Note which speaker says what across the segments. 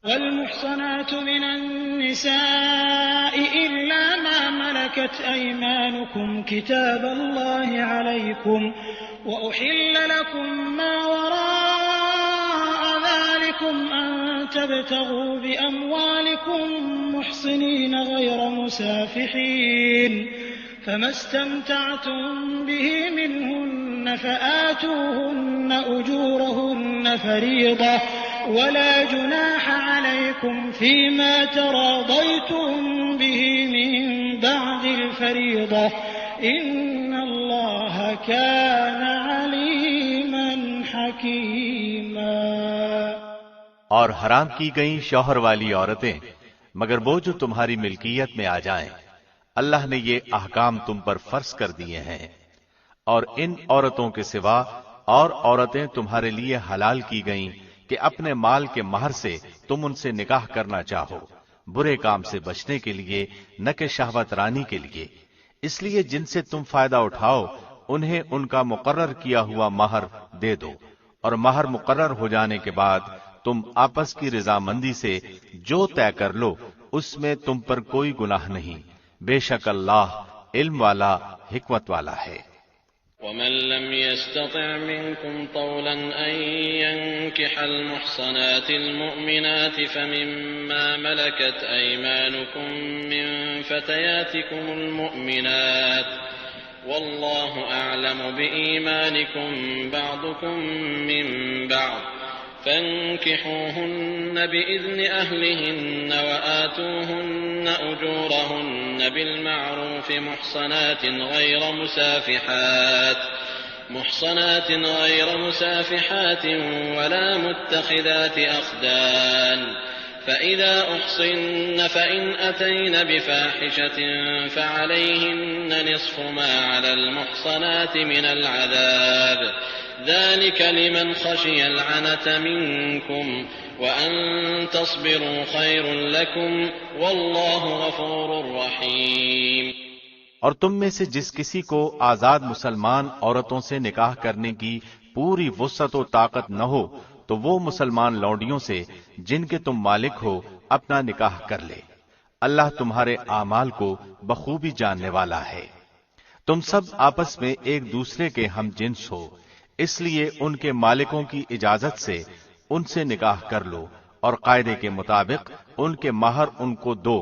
Speaker 1: والمحصنات من النساء إلا ما ملكت أيمانكم كتاب الله عليكم وأحل لكم ما وراء ذلكم أن تبتغوا بأموالكم محصنين غير مسافحين فما استمتعتم به منهن فآتوهن أجورهن فريضة ولا جناح عليكم فيما تراضيتم به من بعد الفريضة إن الله كان عليما حكيما۔
Speaker 2: اور حرام کی گئیں شوہر والی عورتیں مگر وہ جو تمہاری ملکیت میں آ جائیں، اللہ نے یہ احکام تم پر فرض کر دیے ہیں، اور ان عورتوں کے سوا اور عورتیں تمہارے لیے حلال کی گئیں کہ اپنے مال کے مہر سے تم ان سے نکاح کرنا چاہو، برے کام سے بچنے کے لیے نہ کہ شہوت رانی کے لیے، اس لیے جن سے تم فائدہ اٹھاؤ انہیں ان کا مقرر کیا ہوا مہر دے دو، اور مہر مقرر ہو جانے کے بعد تم آپس کی رضامندی سے جو طے کر لو اس میں تم پر کوئی گناہ نہیں، بے شک اللہ علم والا حکمت والا ہے۔
Speaker 3: ومن لم يستطع منكم طولا أن ينكح المحصنات المؤمنات فمما ملكت أيمانكم من فتياتكم المؤمنات والله أعلم بإيمانكم بعضكم من بعض فانكحوهن بإذن أهلهن وآتوهن أجورهن بالمعروف محصنات غير مسافحات ولا متخذات أخدان فإذا أحصن فإن أتين بفاحشة فعليهن نصف ما على المحصنات من العذاب ذلك لمن خشي العنة منكم وأن تصبروا خير لكم والله غفور رحيم۔
Speaker 2: اور تم میں سے جس کسی کو آزاد مسلمان عورتوں سے نکاح کرنے کی پوری وسعت و طاقت نہ ہو تو وہ مسلمان لونڈیوں سے جن کے تم مالک ہو اپنا نکاح کر لے، اللہ تمہارے اعمال کو بخوبی جاننے والا ہے۔ تم سب آپس میں ایک دوسرے کے ہم جنس ہو، اس لیے ان کے مالکوں کی اجازت سے ان سے نکاح کر لو، اور قاعدے کے مطابق ان کے مہر ان کو دو،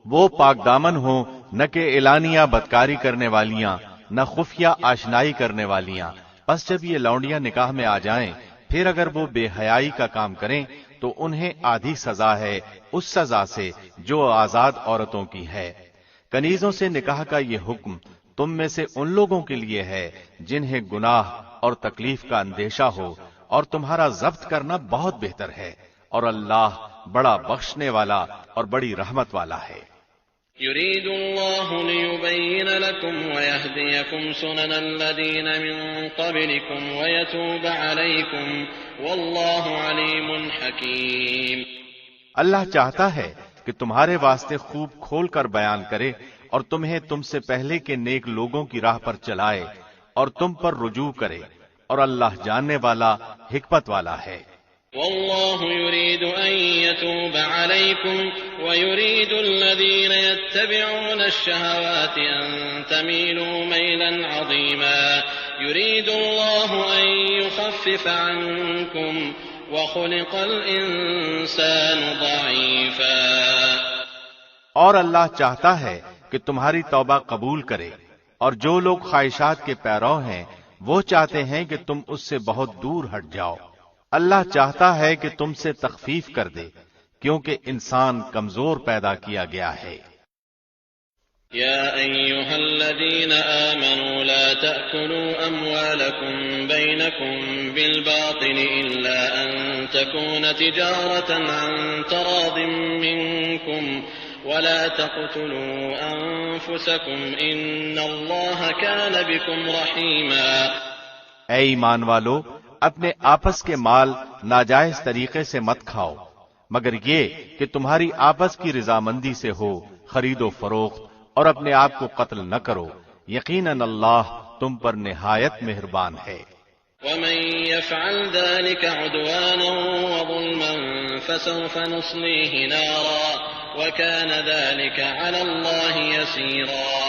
Speaker 2: وہ پاک دامن ہوں، نہ کہ اعلانیہ بدکاری کرنے والیاں، نہ خفیہ آشنائی کرنے والیاں۔ پس جب یہ لونڈیاں نکاح میں آ جائیں پھر اگر وہ بے حیائی کا کام کریں تو انہیں آدھی سزا ہے اس سزا سے جو آزاد عورتوں کی ہے۔ کنیزوں سے نکاح کا یہ حکم تم میں سے ان لوگوں کے لیے ہے جنہیں گناہ اور تکلیف کا اندیشہ ہو، اور تمہارا ضبط کرنا بہت بہتر ہے، اور اللہ بڑا بخشنے والا اور بڑی رحمت والا ہے۔
Speaker 3: يريد الله ليبين لكم ويهديكم سنن الذين من قبلكم ويتوب عليكم والله عليم حكيم۔
Speaker 2: اللہ چاہتا ہے کہ تمہارے واسطے خوب کھول کر بیان کرے اور تمہیں تم سے پہلے کے نیک لوگوں کی راہ پر چلائے اور تم پر رجوع کرے، اور اللہ جاننے والا حکمت والا ہے۔
Speaker 3: والله يريد أن يتوب عليكم ويريد الذين يتبعون الشهوات أن تميلوا ميلا عظيما يريد الله أن يخفف عنكم وخلق الإنسان ضعيفا۔
Speaker 2: اور اللہ چاہتا ہے کہ تمہاری توبہ قبول کرے، اور جو لوگ خواہشات کے پیرو ہیں وہ چاہتے ہیں کہ تم اس سے بہت دور ہٹ جاؤ۔ اللہ چاہتا ہے کہ تم سے تخفیف کر دے کیونکہ انسان کمزور پیدا کیا گیا ہے۔
Speaker 3: يا أيها الذين آمنوا لا تأكلوا أموالكم بينكم بالباطل إلا أن تكون تجارة عن تراض منكم ولا تقتلوا أنفسكم إن الله كان بكم رحيما۔
Speaker 2: اے ایمان والو، اپنے آپس کے مال ناجائز طریقے سے مت کھاؤ مگر یہ کہ تمہاری آپس کی رضامندی سے ہو، خرید و فروخت، اور اپنے آپ کو قتل نہ کرو، یقیناً اللہ تم پر نہایت مہربان ہے۔
Speaker 3: ومن يفعل ذلك عدوانا وظلما فسوف نصليه نارا وكان ذلك على الله يسيرا۔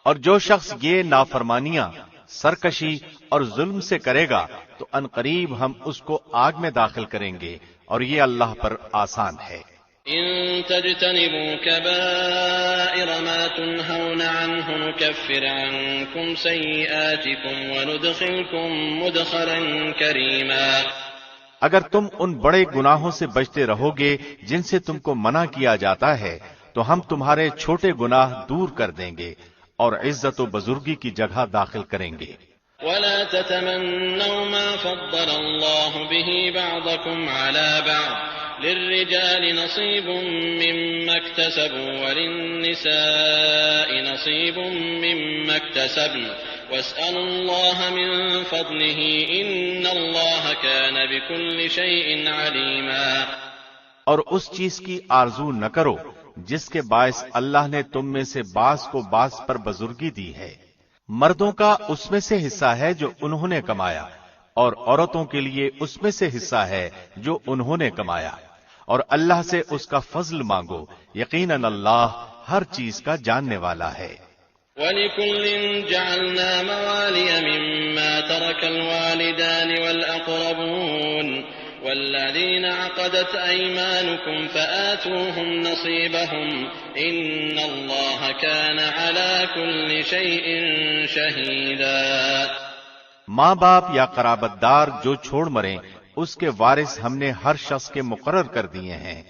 Speaker 2: اور جو شخص یہ نافرمانیاں، سرکشی اور ظلم سے کرے گا تو عنقریب ہم اس کو آگ میں داخل کریں گے، اور یہ اللہ پر آسان ہے۔
Speaker 3: إن تجتنبوا كبائر ما تنهون عنه نكفر عنكم سيئاتكم وندخلكم مدخلا كريما۔
Speaker 2: اگر تم ان بڑے گناہوں سے بچتے رہو گے جن سے تم کو منع کیا جاتا ہے تو ہم تمہارے چھوٹے گناہ دور کر دیں گے اور عزت و بزرگی کی جگہ داخل کریں گے۔
Speaker 3: ولا تتمنوا ما فضل الله به بعضكم على بعض للرجال نصيب مما اكتسبوا وللنساء نصيب مما اكتسبن واسألوا الله من فضله إن الله كان بكل شيء عليما۔
Speaker 2: اور اس چیز کی آرزو نہ کرو جس کے باعث اللہ نے تم میں سے بعض کو بعض پر بزرگی دی ہے۔ مردوں کا اس میں سے حصہ ہے جو انہوں نے کمایا، اور عورتوں کے لیے اس میں سے حصہ ہے جو انہوں نے کمایا، اور اللہ سے اس کا فضل مانگو، یقیناً اللہ ہر چیز کا جاننے والا ہے۔
Speaker 3: وَلِكُلٍّ جَعَلْنَا مَوَالِيَ مِمَّا تَرَكَ الْوَالِدَانِ وَالْأَقْرَبُونَ وَالَّذِينَ عَقَدَتْ أَيْمَانُكُمْ فَآتُوهُمْ نَصِيبَهُمْ إِنَّ اللَّهَ كَانَ عَلَى كُلِّ شَيْءٍ شَهِيدًا۔
Speaker 2: ماں باپ یا قرابت دار جو چھوڑ مریں اس کے وارث ہم نے ہر شخص کے مقرر کر دیے ہیں،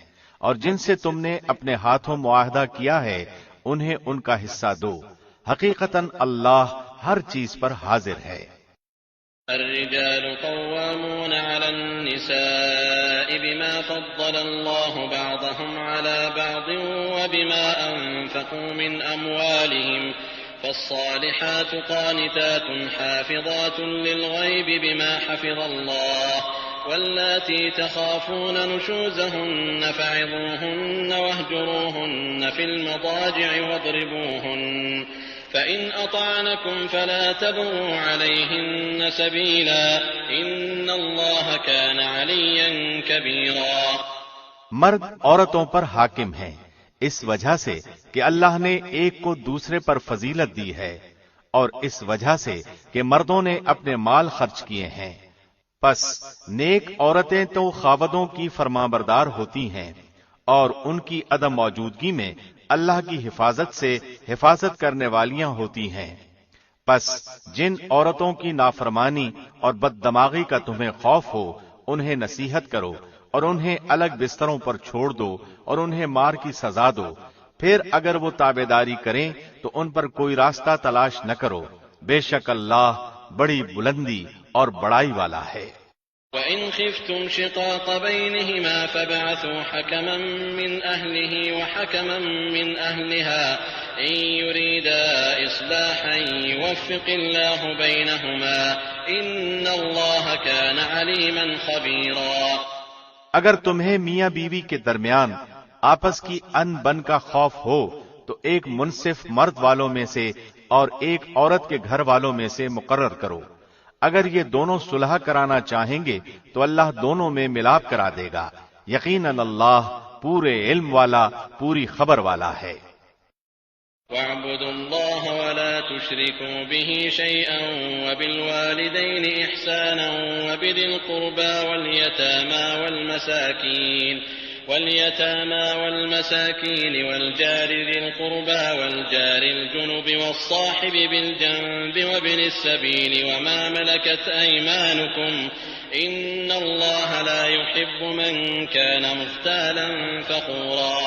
Speaker 2: اور جن سے تم نے اپنے ہاتھوں معاہدہ کیا ہے انہیں ان کا حصہ دو، حقیقتاً اللہ ہر چیز پر حاضر ہے۔
Speaker 3: الرجال قوامون على النساء بما فضل الله بعضهم على بعض وبما أنفقوا من أموالهم فالصالحات قانتات حافظات للغيب بما حفظ الله واللاتي تخافون نشوزهن فعظوهن واهجروهن في المضاجع واضربوهن فإن أطعنكم فلا تبغوا عليهن سبيلا إن الله كان عليا كبيرا۔
Speaker 2: مرد عورتوں پر حاکم ہیں اس وجہ سے کہ اللہ نے ایک کو دوسرے پر فضیلت دی ہے، اور اس وجہ سے کہ مردوں نے اپنے مال خرچ کیے ہیں، پس نیک عورتیں تو خاوندوں کی فرمانبردار ہوتی ہیں اور ان کی عدم موجودگی میں اللہ کی حفاظت سے حفاظت کرنے والیاں ہوتی ہیں۔ پس جن عورتوں کی نافرمانی اور بد دماغی کا تمہیں خوف ہو انہیں نصیحت کرو اور انہیں الگ بستروں پر چھوڑ دو اور انہیں مار کی سزا دو، پھر اگر وہ تابعداری کریں تو ان پر کوئی راستہ تلاش نہ کرو، بے شک اللہ بڑی بلندی اور بڑائی والا ہے۔
Speaker 3: وَإِنْ خِفْتُمْ شِقَاقَ بَيْنِهِمَا فَابْعَثُوا حَكَمًا مِّنْ أَهْلِهِ وَحَكَمًا مِّنْ أَهْلِهَا إِنْ يُرِيدَا إِصْلَاحًا يُوَفِّقِ اللَّهُ بَيْنَهُمَا إِنَّ اللَّهَ كَانَ عَلِيمًا خَبِيرًا۔
Speaker 2: اگر تمہیں میاں بیوی کے درمیان آپس کی ان بن کا خوف ہو تو ایک منصف مرد والوں میں سے اور ایک عورت کے گھر والوں میں سے مقرر کرو، اگر یہ دونوں صلح کرانا چاہیں گے تو اللہ دونوں میں ملاپ کرا دے گا، یقیناً اللہ پورے علم والا، پوری خبر والا ہے۔
Speaker 3: وَاعْبُدُوا اللَّهَ وَلَا تُشْرِكُوا بِهِ شَيْئًا وَبِالْوَالِدَيْنِ إِحْسَانًا وَبِذِي الْقُرْبَى واليتامى والمساكين والجار ذي القربى والجار الجنب والصاحب بالجنب وابن السبيل وما ملكت أيمانكم إن الله لا يحب من كان مختالا فخورا۔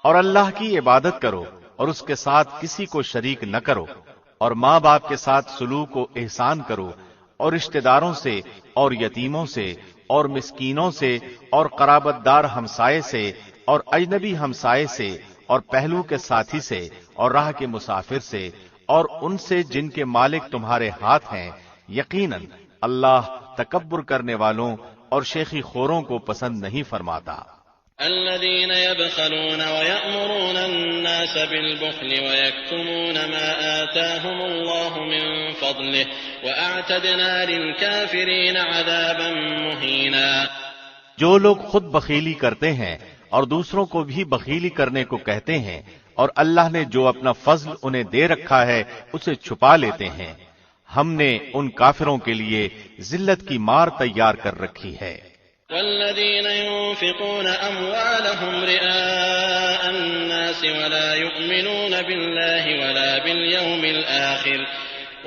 Speaker 2: اور اللہ کی عبادت کرو اور اس کے ساتھ کسی کو شریک نہ کرو، اور ماں باپ کے ساتھ سلوک و احسان کرو، اور رشتہ داروں سے اور یتیموں سے اور مسکینوں سے اور قرابت دار ہمسائے سے اور اجنبی ہمسائے سے اور پہلو کے ساتھی سے اور راہ کے مسافر سے اور ان سے جن کے مالک تمہارے ہاتھ ہیں، یقیناً اللہ تکبر کرنے والوں اور شیخی خوروں کو پسند نہیں فرماتا۔
Speaker 3: الذين يبخلون ويأمرون الناس بالبخل ويكتمون ما آتاهم الله من فضله وأعتدنا للكافرين عذابا مهينا۔
Speaker 2: جو لوگ خود بخیلی کرتے ہیں اور دوسروں کو بھی بخیلی کرنے کو کہتے ہیں اور اللہ نے جو اپنا فضل انہیں دے رکھا ہے اسے چھپا لیتے ہیں، ہم نے ان کافروں کے لیے ذلت کی مار تیار کر رکھی ہے۔
Speaker 3: والذين ينفقون أموالهم رئاء الناس ولا يؤمنون بالله ولا باليوم الآخر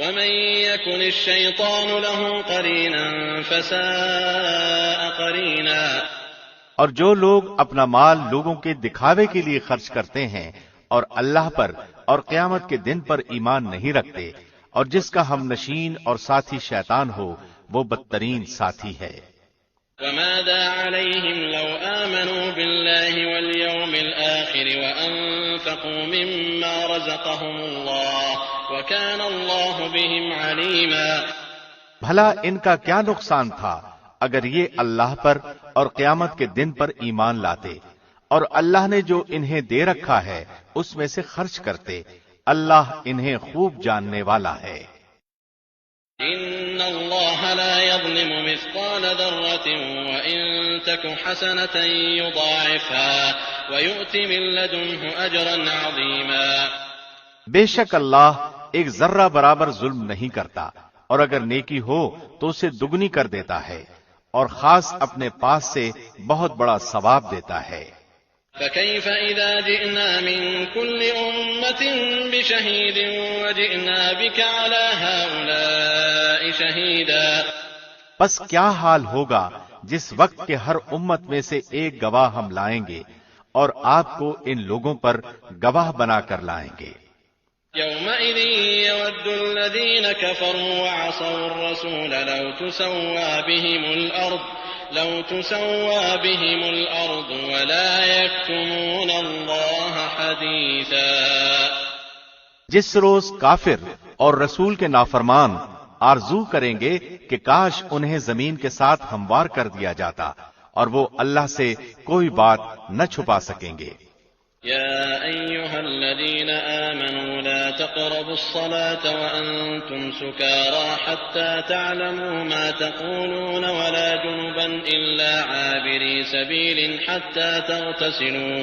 Speaker 3: ومن يكن الشيطان له قرينا فساء قرينا۔
Speaker 2: اور جو لوگ اپنا مال لوگوں کے دکھاوے کے لیے خرچ کرتے ہیں اور اللہ پر اور قیامت کے دن پر ایمان نہیں رکھتے، اور جس کا ہم نشین اور ساتھی شیطان ہو، وہ بدترین ساتھی ہے۔
Speaker 3: وماذا عليهم لو آمنوا بالله واليوم الآخر وأنفقوا مما رزقهم الله وكان الله بهم عليما۔
Speaker 2: بھلا ان کا کیا نقصان تھا اگر یہ اللہ پر اور قیامت کے دن پر ایمان لاتے اور اللہ نے جو انہیں دے رکھا ہے اس میں سے خرچ کرتے، اللہ انہیں خوب جاننے والا ہے۔
Speaker 3: إن الله لا يظلم مثقال ذرة وإن تك حسنة يضاعفها ويؤت من لدنه أجرا عظيما۔
Speaker 2: بے شک اللہ ایک ذرہ برابر ظلم نہیں کرتا، اور اگر نیکی ہو تو اسے دگنی کر دیتا ہے اور خاص اپنے پاس سے بہت بڑا ثواب دیتا ہے۔
Speaker 3: فكيف إذا جئنا من كل أمة بشهيد وجئنا بك على هؤلاء شهيدا۔
Speaker 2: پس کیا حال ہوگا جس وقت کہ ہر امت میں سے ایک گواہ ہم لائیں گے اور آپ کو ان لوگوں پر گواہ بنا کر لائیں گے۔
Speaker 3: يومئذ يود الذين كفروا وعصوا الرسول لو تسوى بهم الأرض ولا يكتمون الله حديثا۔
Speaker 2: جس روز کافر اور رسول کے نافرمان آرزو کریں گے کہ کاش انہیں زمین کے ساتھ ہموار کر دیا جاتا، اور وہ اللہ سے کوئی بات نہ چھپا سکیں گے۔
Speaker 3: يا أيها الذين آمنوا لا تقربوا الصلاة وأنتم سكارى حتى تعلموا ما تقولون ولا جنبا إلا عابري سبيل حتى تغتسلوا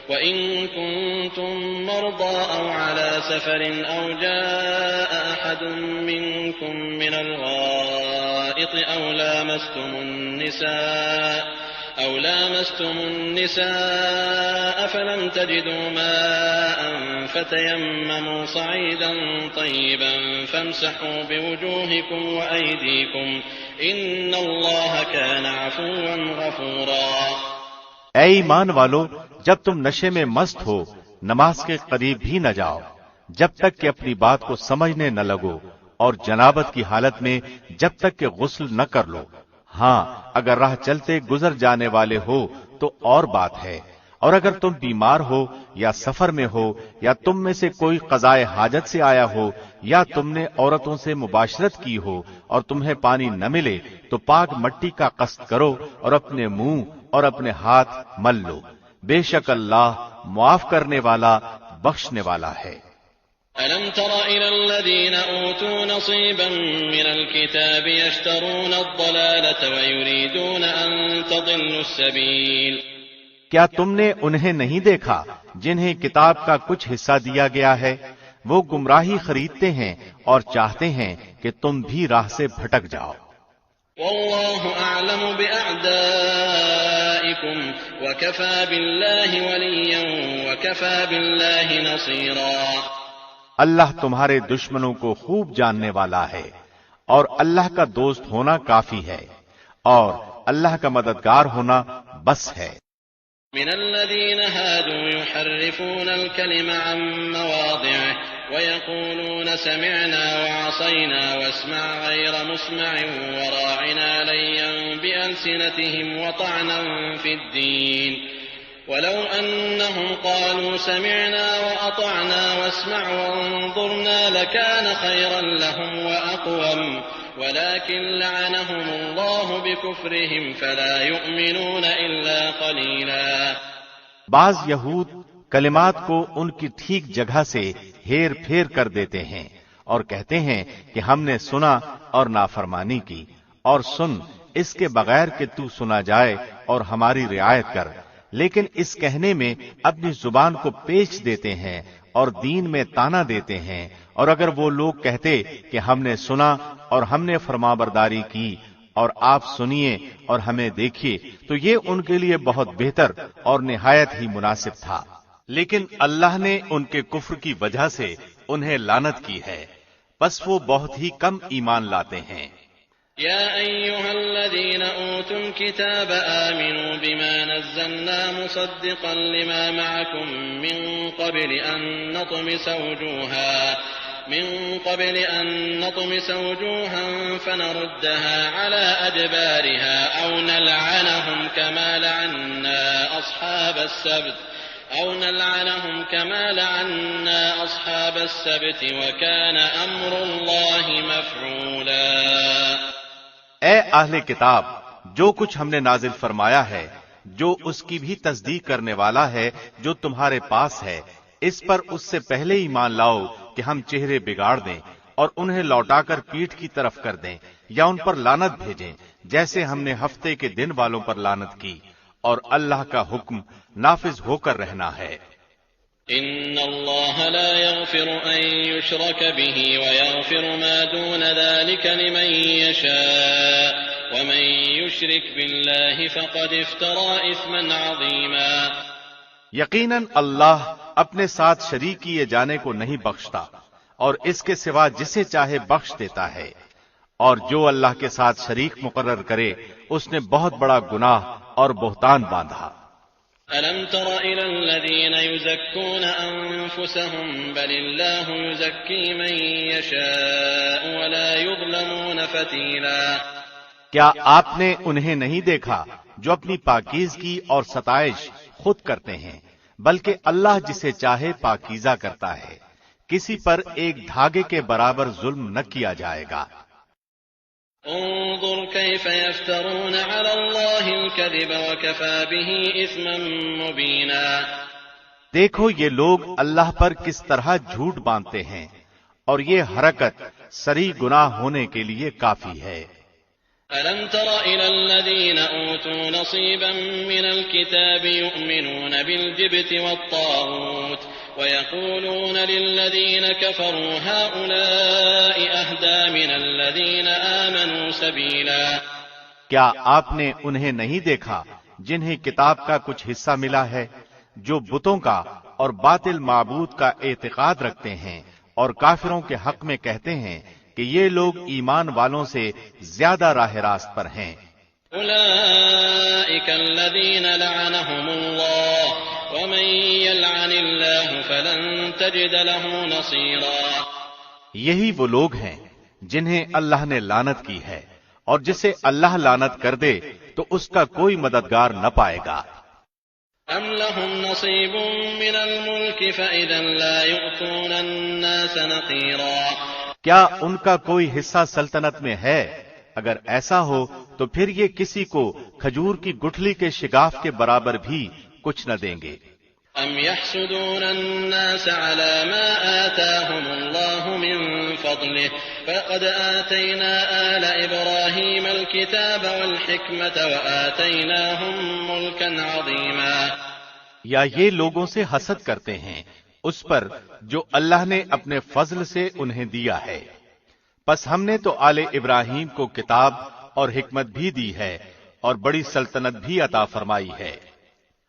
Speaker 3: وإن كنتم مرضى أو على سفر أو جاء أحد منكم من الغائط أو لامستم النساء فلم تجدوا ماء فتيمموا صعيدا طيبا فامسحوا بوجوهكم وأيديكم إن الله كان عفوا غفورا۔
Speaker 2: اے ایمان والو، جب تم نشے میں مست ہو نماز کے قریب بھی نہ جاؤ جب تک کہ اپنی بات کو سمجھنے نہ لگو، اور جنابت کی حالت میں جب تک کہ غسل نہ کر لو۔ ہاں، اگر راہ چلتے گزر جانے والے ہو تو اور بات ہے، اور اگر تم بیمار ہو یا سفر میں ہو یا تم میں سے کوئی قضائے حاجت سے آیا ہو یا تم نے عورتوں سے مباشرت کی ہو اور تمہیں پانی نہ ملے تو پاک مٹی کا قصد کرو اور اپنے منہ اور اپنے ہاتھ مل لو، بے شک اللہ معاف کرنے والا بخشنے والا ہے۔
Speaker 3: أَلَمْ تَرَ إِلَى الَّذِينَ أُوتُوا نَصِيبًا مِنَ الْكِتَابِ يَشْتَرُونَ الضَّلَالَةَ وَيُرِيدُونَ أَن تَضِلُّوا السَّبِيلَ۔
Speaker 2: کیا تم نے انہیں نہیں دیکھا جنہیں کتاب کا کچھ حصہ دیا گیا ہے؟ وہ گمراہی خریدتے ہیں اور چاہتے ہیں کہ تم بھی راہ سے بھٹک جاؤ۔
Speaker 3: وَاللَّهُ أَعْلَمُ بِأَعْدَائِكُمْ وَكَفَى بِاللَّهِ وَلِيًّا وَكَفَى بِاللَّهِ نَصِيرًا۔
Speaker 2: اللہ تمہارے دشمنوں کو خوب جاننے والا ہے، اور اللہ کا دوست ہونا کافی ہے، اور اللہ کا مددگار ہونا بس ہے۔
Speaker 3: من الذين هادوا يحرفون الكلم عن مواضعه ويقولون سمعنا وعصينا واسمع غير مسمع وراعنا ليا بألسنتهم وطعنا في الدين ولو أنهم قالوا سمعنا وأطعنا واسمع وانظرنا لكان خيرا لهم وأقوم ولكن لعنهم الله بكفرهم فلا يؤمنون إلا قليلا۔
Speaker 2: بعض یہود کلمات کو ان کی ٹھیک جگہ سے ہیر پھیر کر دیتے ہیں اور کہتے ہیں کہ ہم نے سنا اور نافرمانی کی، اور سن اس کے بغیر کہ تو سنا جائے اور ہماری رعایت کر، لیکن اس کہنے میں اپنی زبان کو پیچ دیتے ہیں اور دین میں تانا دیتے ہیں، اور اگر وہ لوگ کہتے کہ ہم نے سنا اور ہم نے فرمانبرداری کی اور آپ سنیے اور ہمیں دیکھیے تو یہ ان کے لیے بہت بہتر اور نہایت ہی مناسب تھا، لیکن اللہ نے ان کے کفر کی وجہ سے انہیں لعنت کی ہے، بس وہ بہت ہی کم ایمان لاتے ہیں۔
Speaker 3: يا أيها الذين أوتوا الكتاب آمنوا بما نزلنا مصدقا لما معكم من قبل أن نطمس وجوها فنردها على أدبارها أو نلعنهم كما لعنا أصحاب السبت وكان أمر الله مفعولا۔
Speaker 2: اے اہل کتاب، جو کچھ ہم نے نازل فرمایا ہے، جو اس کی بھی تصدیق کرنے والا ہے جو تمہارے پاس ہے، اس پر اس سے پہلے ایمان لاؤ کہ ہم چہرے بگاڑ دیں اور انہیں لوٹا کر پیٹھ کی طرف کر دیں یا ان پر لعنت بھیجیں، جیسے ہم نے ہفتے کے دن والوں پر لعنت کی، اور اللہ کا حکم نافذ ہو کر رہنا ہے۔
Speaker 3: إن الله لا يغفر أن يشرك به ويغفر ما دون ذلك لمن يشاء ومن يشرك بالله فقد افترى إثما عظيما۔
Speaker 2: یقیناً اللہ اپنے ساتھ شریک کیے جانے کو نہیں بخشتا، اور اس کے سوا جسے چاہے بخش دیتا ہے، اور جو اللہ کے ساتھ شریک مقرر کرے اس نے بہت بڑا گناہ اور بہتان باندھا۔
Speaker 3: ألم تر إلى الذين يزكون أنفسهم بل الله يزكي من يشاء ولا يظلمون فتيلا۔
Speaker 2: کیا آپ نے انہیں نہیں دیکھا جو اپنی پاکیزگی اور ستائش خود کرتے ہیں، بلکہ اللہ جسے چاہے پاکیزہ کرتا ہے، کسی پر ایک دھاگے کے برابر ظلم نہ کیا جائے گا۔
Speaker 3: انظر كيف يفترون على الله الكذب وكفى به إثما مبينا۔
Speaker 2: دیکھو یہ لوگ اللہ پر کس طرح جھوٹ باندھتے ہیں، اور یہ حرکت سری گناہ ہونے کے لیے کافی ہے۔
Speaker 3: ألم تر إلى الذين أوتوا نصيبا من الكتاب يؤمنون بالجبت والطاغوت ويقولون للذين كفروا هؤلاء أهدى من الذين آمنوا سبيلا۔
Speaker 2: کیا آپ نے انہیں نہیں دیکھا جنہیں کتاب کا کچھ حصہ ملا ہے، جو بتوں کا اور باطل معبود کا اعتقاد رکھتے ہیں اور کافروں کے حق میں کہتے ہیں کہ یہ لوگ ایمان والوں سے زیادہ راہ راست پر ہیں۔
Speaker 3: أولئك الذين لعنهم الله ومن يلعن الله فلن تجد له نصيرا۔
Speaker 2: یہی وہ لوگ ہیں جنہیں اللہ نے لعنت کی ہے، اور جسے اللہ لعنت کر دے تو اس کا کوئی مددگار نہ پائے گا۔
Speaker 3: أم لهم نصيب من الملك فإذا لا يؤتون الناس نقيرا۔
Speaker 2: کیا ان کا کوئی حصہ سلطنت میں ہے؟ اگر ایسا ہو تو پھر یہ کسی کو کھجور کی گٹھلی کے شگاف کے برابر بھی کچھ نہ دیں گے۔
Speaker 3: ام يحسدون الناس على ما آتاهم الله من فضله فقد آتينا آل إبراهيم الكتاب والحكمة وآتيناهم ملكا عظيما۔
Speaker 2: یا یہ لوگوں سے حسد کرتے ہیں اس پر جو اللہ نے اپنے فضل سے انہیں دیا ہے، پس ہم نے تو آل ابراہیم کو کتاب اور حکمت بھی دی ہے اور بڑی سلطنت بھی عطا فرمائی ہے۔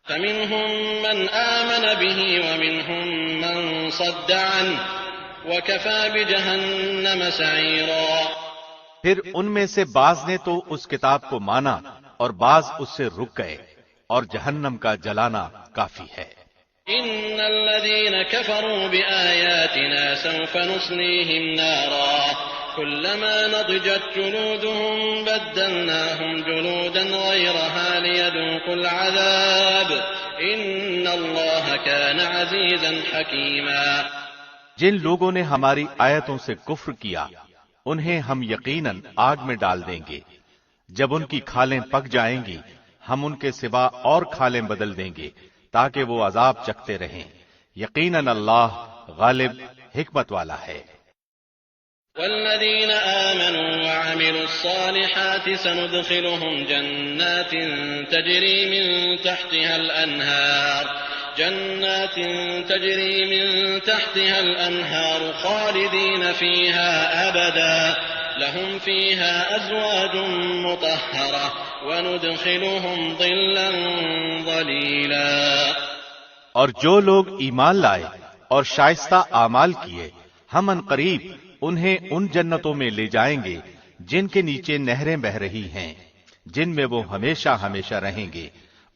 Speaker 3: فمنهم من آمن به ومنهم من صد عنه وكفى بجهنم سعيرا۔
Speaker 2: پھر ان میں سے بعض نے تو اس کتاب کو مانا اور بعض اس سے رک گئے، اور جہنم کا جلانا کافی ہے۔
Speaker 3: ان الذين كفروا بآياتنا سوف نصليهم نارا كلما نضجت جلودهم بدلناهم جلودا غيرها ليذوقوا العذاب ان الله كان عزيزا حكيما۔
Speaker 2: جن لوگوں نے ہماری آیتوں سے کفر کیا انہیں ہم یقیناً آگ میں ڈال دیں گے. جب ان کی کھالیں پک جائیں گی ہم ان کے سوا اور کھالیں بدل دیں گے تاکہ وہ عذاب چکھتے رہیں. یقیناً اللہ غالب حکمت والا ہے.
Speaker 3: والذين آمنوا وعملوا الصالحات سندخلهم جنات تجري من تحتها الأنهار خالدين فيها أبدا لهم فيها أزواج مطهرة وندخلهم ظلا ظليلا.
Speaker 2: اور جو لوگ ایمان لائے اور شائستہ اعمال کیے ہم عنقریب انہیں ان جنتوں میں لے جائیں گے جن کے نیچے نہریں بہ رہی ہیں جن میں وہ ہمیشہ ہمیشہ رہیں گے.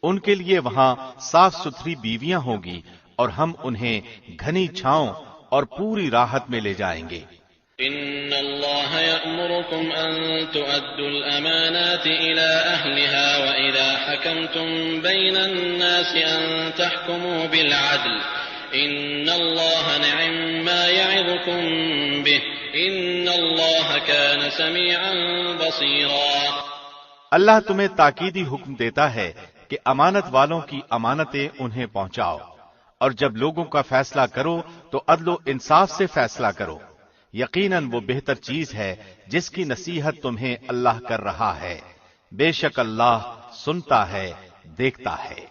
Speaker 2: ان کے لیے وہاں صاف ستھری بیویاں ہوں گی اور ہم انہیں گھنی چھاؤں اور پوری راحت میں لے جائیں گے.
Speaker 3: إن الله يأمركم أن تؤدوا الأمانات إلى أهلها وإذا حكمتم بين الناس أن تحكموا بالعدل إن الله نعم ما يعظكم به إن الله كان سميعا بصيرا.
Speaker 2: اللہ تمہیں تاکیدی حکم دیتا ہے کہ امانت والوں کی امانتیں انہیں پہنچاؤ اور جب لوگوں کا فیصلہ کرو تو عدل و انصاف سے فیصلہ کرو. یقیناً وہ بہتر چیز ہے جس کی نصیحت تمہیں اللہ کر رہا ہے. بے شک اللہ سنتا ہے دیکھتا ہے.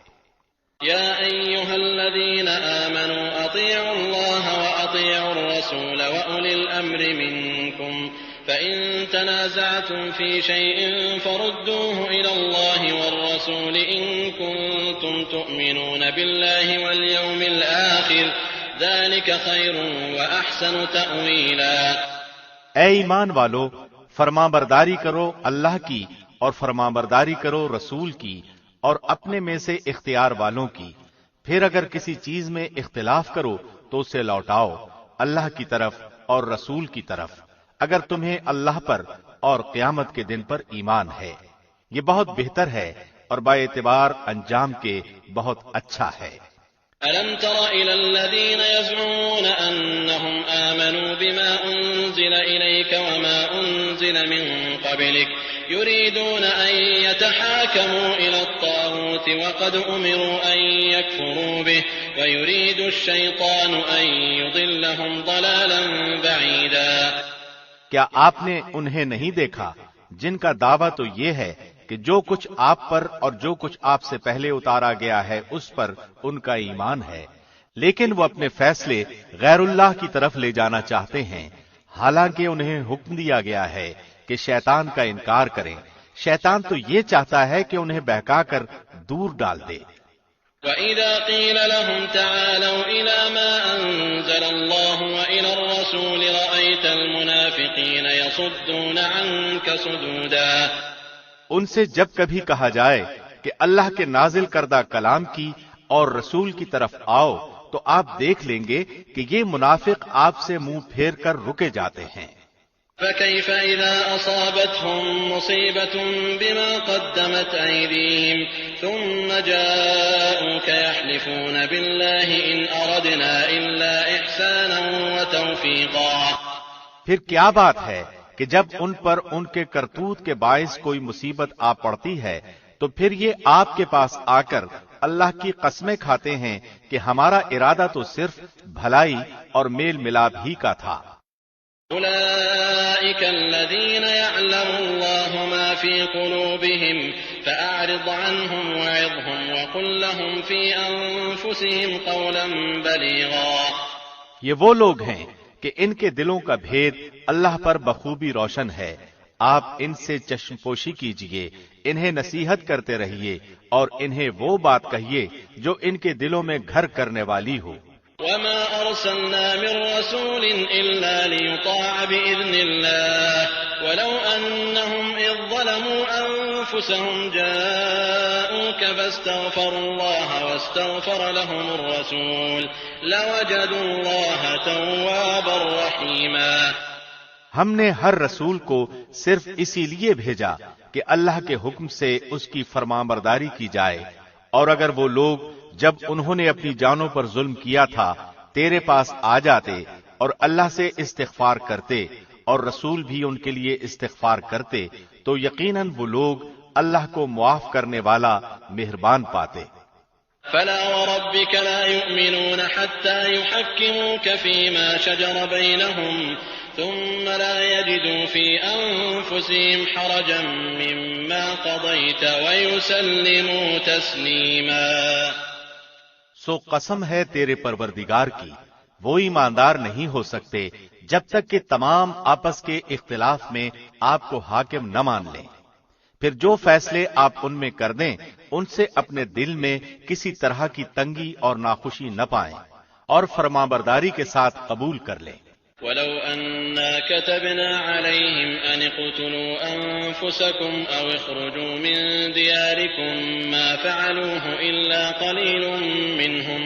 Speaker 3: يا أيها الذين آمنوا أطيعوا الله وأطيعوا الرسول وأولي الأمر منكم فإن تنازعتم في شيء فردوه إلى الله والرسول إن كنتم تؤمنون بالله واليوم الآخر ذلك خير وأحسن تأويلا.
Speaker 2: اے ایمان والو فرما برداری کرو اللہ کی اور فرما برداری کرو رسول کی اور اپنے میں سے اختیار والوں کی. پھر اگر کسی چیز میں اختلاف کرو تو اسے لوٹاؤ اللہ کی طرف اور رسول کی طرف اگر تمہیں اللہ پر اور قیامت کے دن پر ایمان ہے. یہ بہت بہتر ہے اور با اعتبار انجام کے بہت اچھا ہے.
Speaker 3: ألم تر إلى الذين يزعمون أنهم آمنوا بما أنزل إليك وما أنزل من قبلك يريدون أن يتحاكموا إلى الطاغوت وقد أمروا أن يكفروا به ويريد الشيطان أن يضلهم ضلالا بعيدا.
Speaker 2: کیا آپ نے انہیں نہیں دیکھا جن کا دعویٰ تو یہ ہے کہ جو کچھ آپ پر اور جو کچھ آپ سے پہلے اتارا گیا ہے اس پر ان کا ایمان ہے لیکن وہ اپنے فیصلے غیر اللہ کی طرف لے جانا چاہتے ہیں حالانکہ انہیں حکم دیا گیا ہے کہ شیطان کا انکار کریں. شیطان تو یہ چاہتا ہے کہ انہیں بہکا کر دور ڈال دے.
Speaker 3: وَإِذَا قِيلَ لَهُمْ تَعَالَوْا إِلَى مَا أَنزَلَ اللَّهُ وَإِلَى الرَّسُولِ رَأَيْتَ الْمُنَافِقِينَ يَصُدُّونَ عَنكَ صُدُودًا.
Speaker 2: ان سے جب کبھی کہا جائے کہ اللہ کے نازل کردہ کلام کی اور رسول کی طرف آؤ تو آپ دیکھ لیں گے کہ یہ منافق آپ سے منہ پھیر کر رکے جاتے ہیں.
Speaker 3: فكيف إذا أصابتهم مصيبة بما قدمت أيديهم ثم جاءوك يحلفون بالله إن أردنا إلا إحسانا وتوفيقا.
Speaker 2: پھر کیا بات ہے کہ جب ان پر ان کے کرتوت کے باعث کوئی مصیبت آ پڑتی ہے تو پھر یہ آپ کے پاس آ کر اللہ کی قسمیں کھاتے ہیں کہ ہمارا ارادہ تو صرف بھلائی اور میل ملاپ ہی کا تھا.
Speaker 3: أولئك الذين يعلم الله ما في قلوبهم فأعرض عنهم وعظهم وقل لهم في أنفسهم قولا بليغا.
Speaker 2: یہ وہ لوگ ہیں کہ ان کے دلوں کا بھید اللہ پر بخوبی روشن ہے. آپ ان سے چشم پوشی کیجئے انہیں نصیحت کرتے رہیے اور انہیں وہ بات کہیے جو ان کے دلوں میں گھر کرنے والی ہو.
Speaker 3: وما أرسلنا من رسول إلا ليطاع بإذن الله ولو أنهم إذ ظلموا أنفسهم جاءوك فاستغفروا الله واستغفر لهم الرسول لوجدوا الله توابا رحيما.
Speaker 2: ہم نے ہر رسول کو صرف اسی لیے بھیجا کہ اللہ کے حکم سے اس کی فرمانبرداری کی جائے اور اگر وہ لوگ جب انہوں نے اپنی جانوں پر ظلم کیا تھا تیرے پاس آ جاتے اور اللہ سے استغفار کرتے اور رسول بھی ان کے لیے استغفار کرتے تو یقیناً وہ لوگ اللہ کو معاف کرنے والا مہربان پاتے۔
Speaker 3: فلا وربك لا يؤمنون حتى يحكموك فيما شجر بينهم ثم لا يجدوا في أنفسهم حرجا مما قضيت ويسلموا تسليما۔
Speaker 2: سو قسم ہے تیرے پروردگار کی، وہ ایماندار نہیں ہو سکتے جب تک کہ تمام آپس کے اختلاف میں آپ کو حاکم نہ مان لیں، پھر جو فیصلے آپ ان میں کر دیں ان سے اپنے دل میں کسی طرح کی تنگی اور ناخوشی نہ پائیں اور فرمانبرداری کے ساتھ قبول کر لیں۔
Speaker 3: ولو أنا كتبنا عليهم أن اقتلوا أنفسكم أو اخرجوا من دياركم ما فعلوه إلا قليل منهم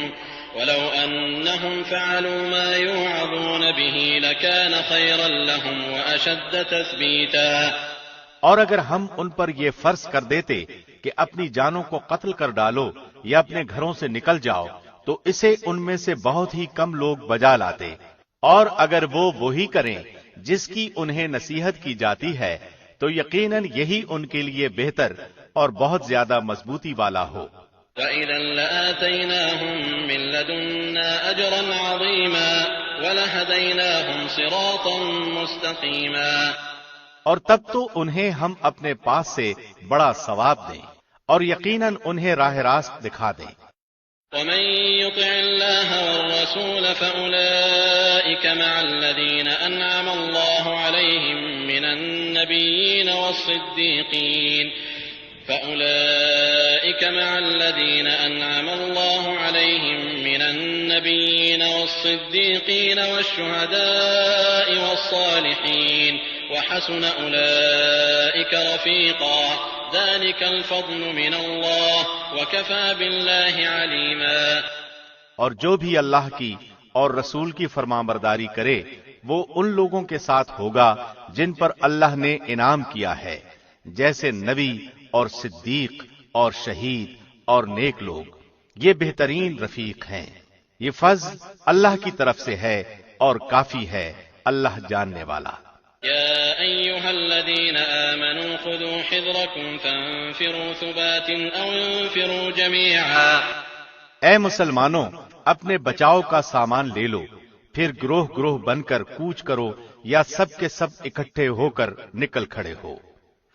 Speaker 3: ولو أنهم فعلوا ما يوعظون به لكان خيرا لهم وأشد تثبيتا۔
Speaker 2: اور اگر ہم ان پر یہ فرض کر دیتے کہ اپنی جانوں کو قتل کر ڈالو یا اپنے گھروں سے نکل جاؤ تو اسے ان میں سے بہت ہی کم لوگ بجا لاتے، اور اگر وہ وہی کریں جس کی انہیں نصیحت کی جاتی ہے تو یقیناً یہی ان کے لیے بہتر اور بہت زیادہ مضبوطی والا ہو۔
Speaker 3: وَإِذًا لَآتَيْنَاهُم مِّن لَّدُنَّا أَجْرًا عَظِيمًا وَلَهَدَيْنَاهُمْ صِرَاطًا مُّسْتَقِيمًا۔
Speaker 2: اور تب تو انہیں ہم اپنے پاس سے بڑا ثواب دیں اور یقیناً انہیں راہ راست دکھا دیں۔
Speaker 3: ومن يطع الله والرسول فأولئك مع الذين أنعم الله عليهم من النبيين والصديقين والشهداء والصالحين وحسن أولئك رفيقا ذلك الفضل من الله وكفى بالله عليما۔
Speaker 2: اور جو بھی اللہ کی اور رسول کی فرمانبرداری کرے وہ ان لوگوں کے ساتھ ہوگا جن پر اللہ نے انعام کیا ہے، جیسے نبی اور صدیق اور شہید اور نیک لوگ، یہ بہترین رفیق ہیں۔ یہ فضل اللہ کی طرف سے ہے اور کافی ہے اللہ جاننے والا۔
Speaker 3: يا أيها الذين آمنوا خذوا حذركم فانفروا ثبات أو انفروا جميعا۔
Speaker 2: اے مسلمانوں، اپنے بچاؤ کا سامان لے لو، پھر گروہ گروہ بن کر کوچ کرو یا سب کے سب اکٹھے ہو کر نکل کھڑے ہو۔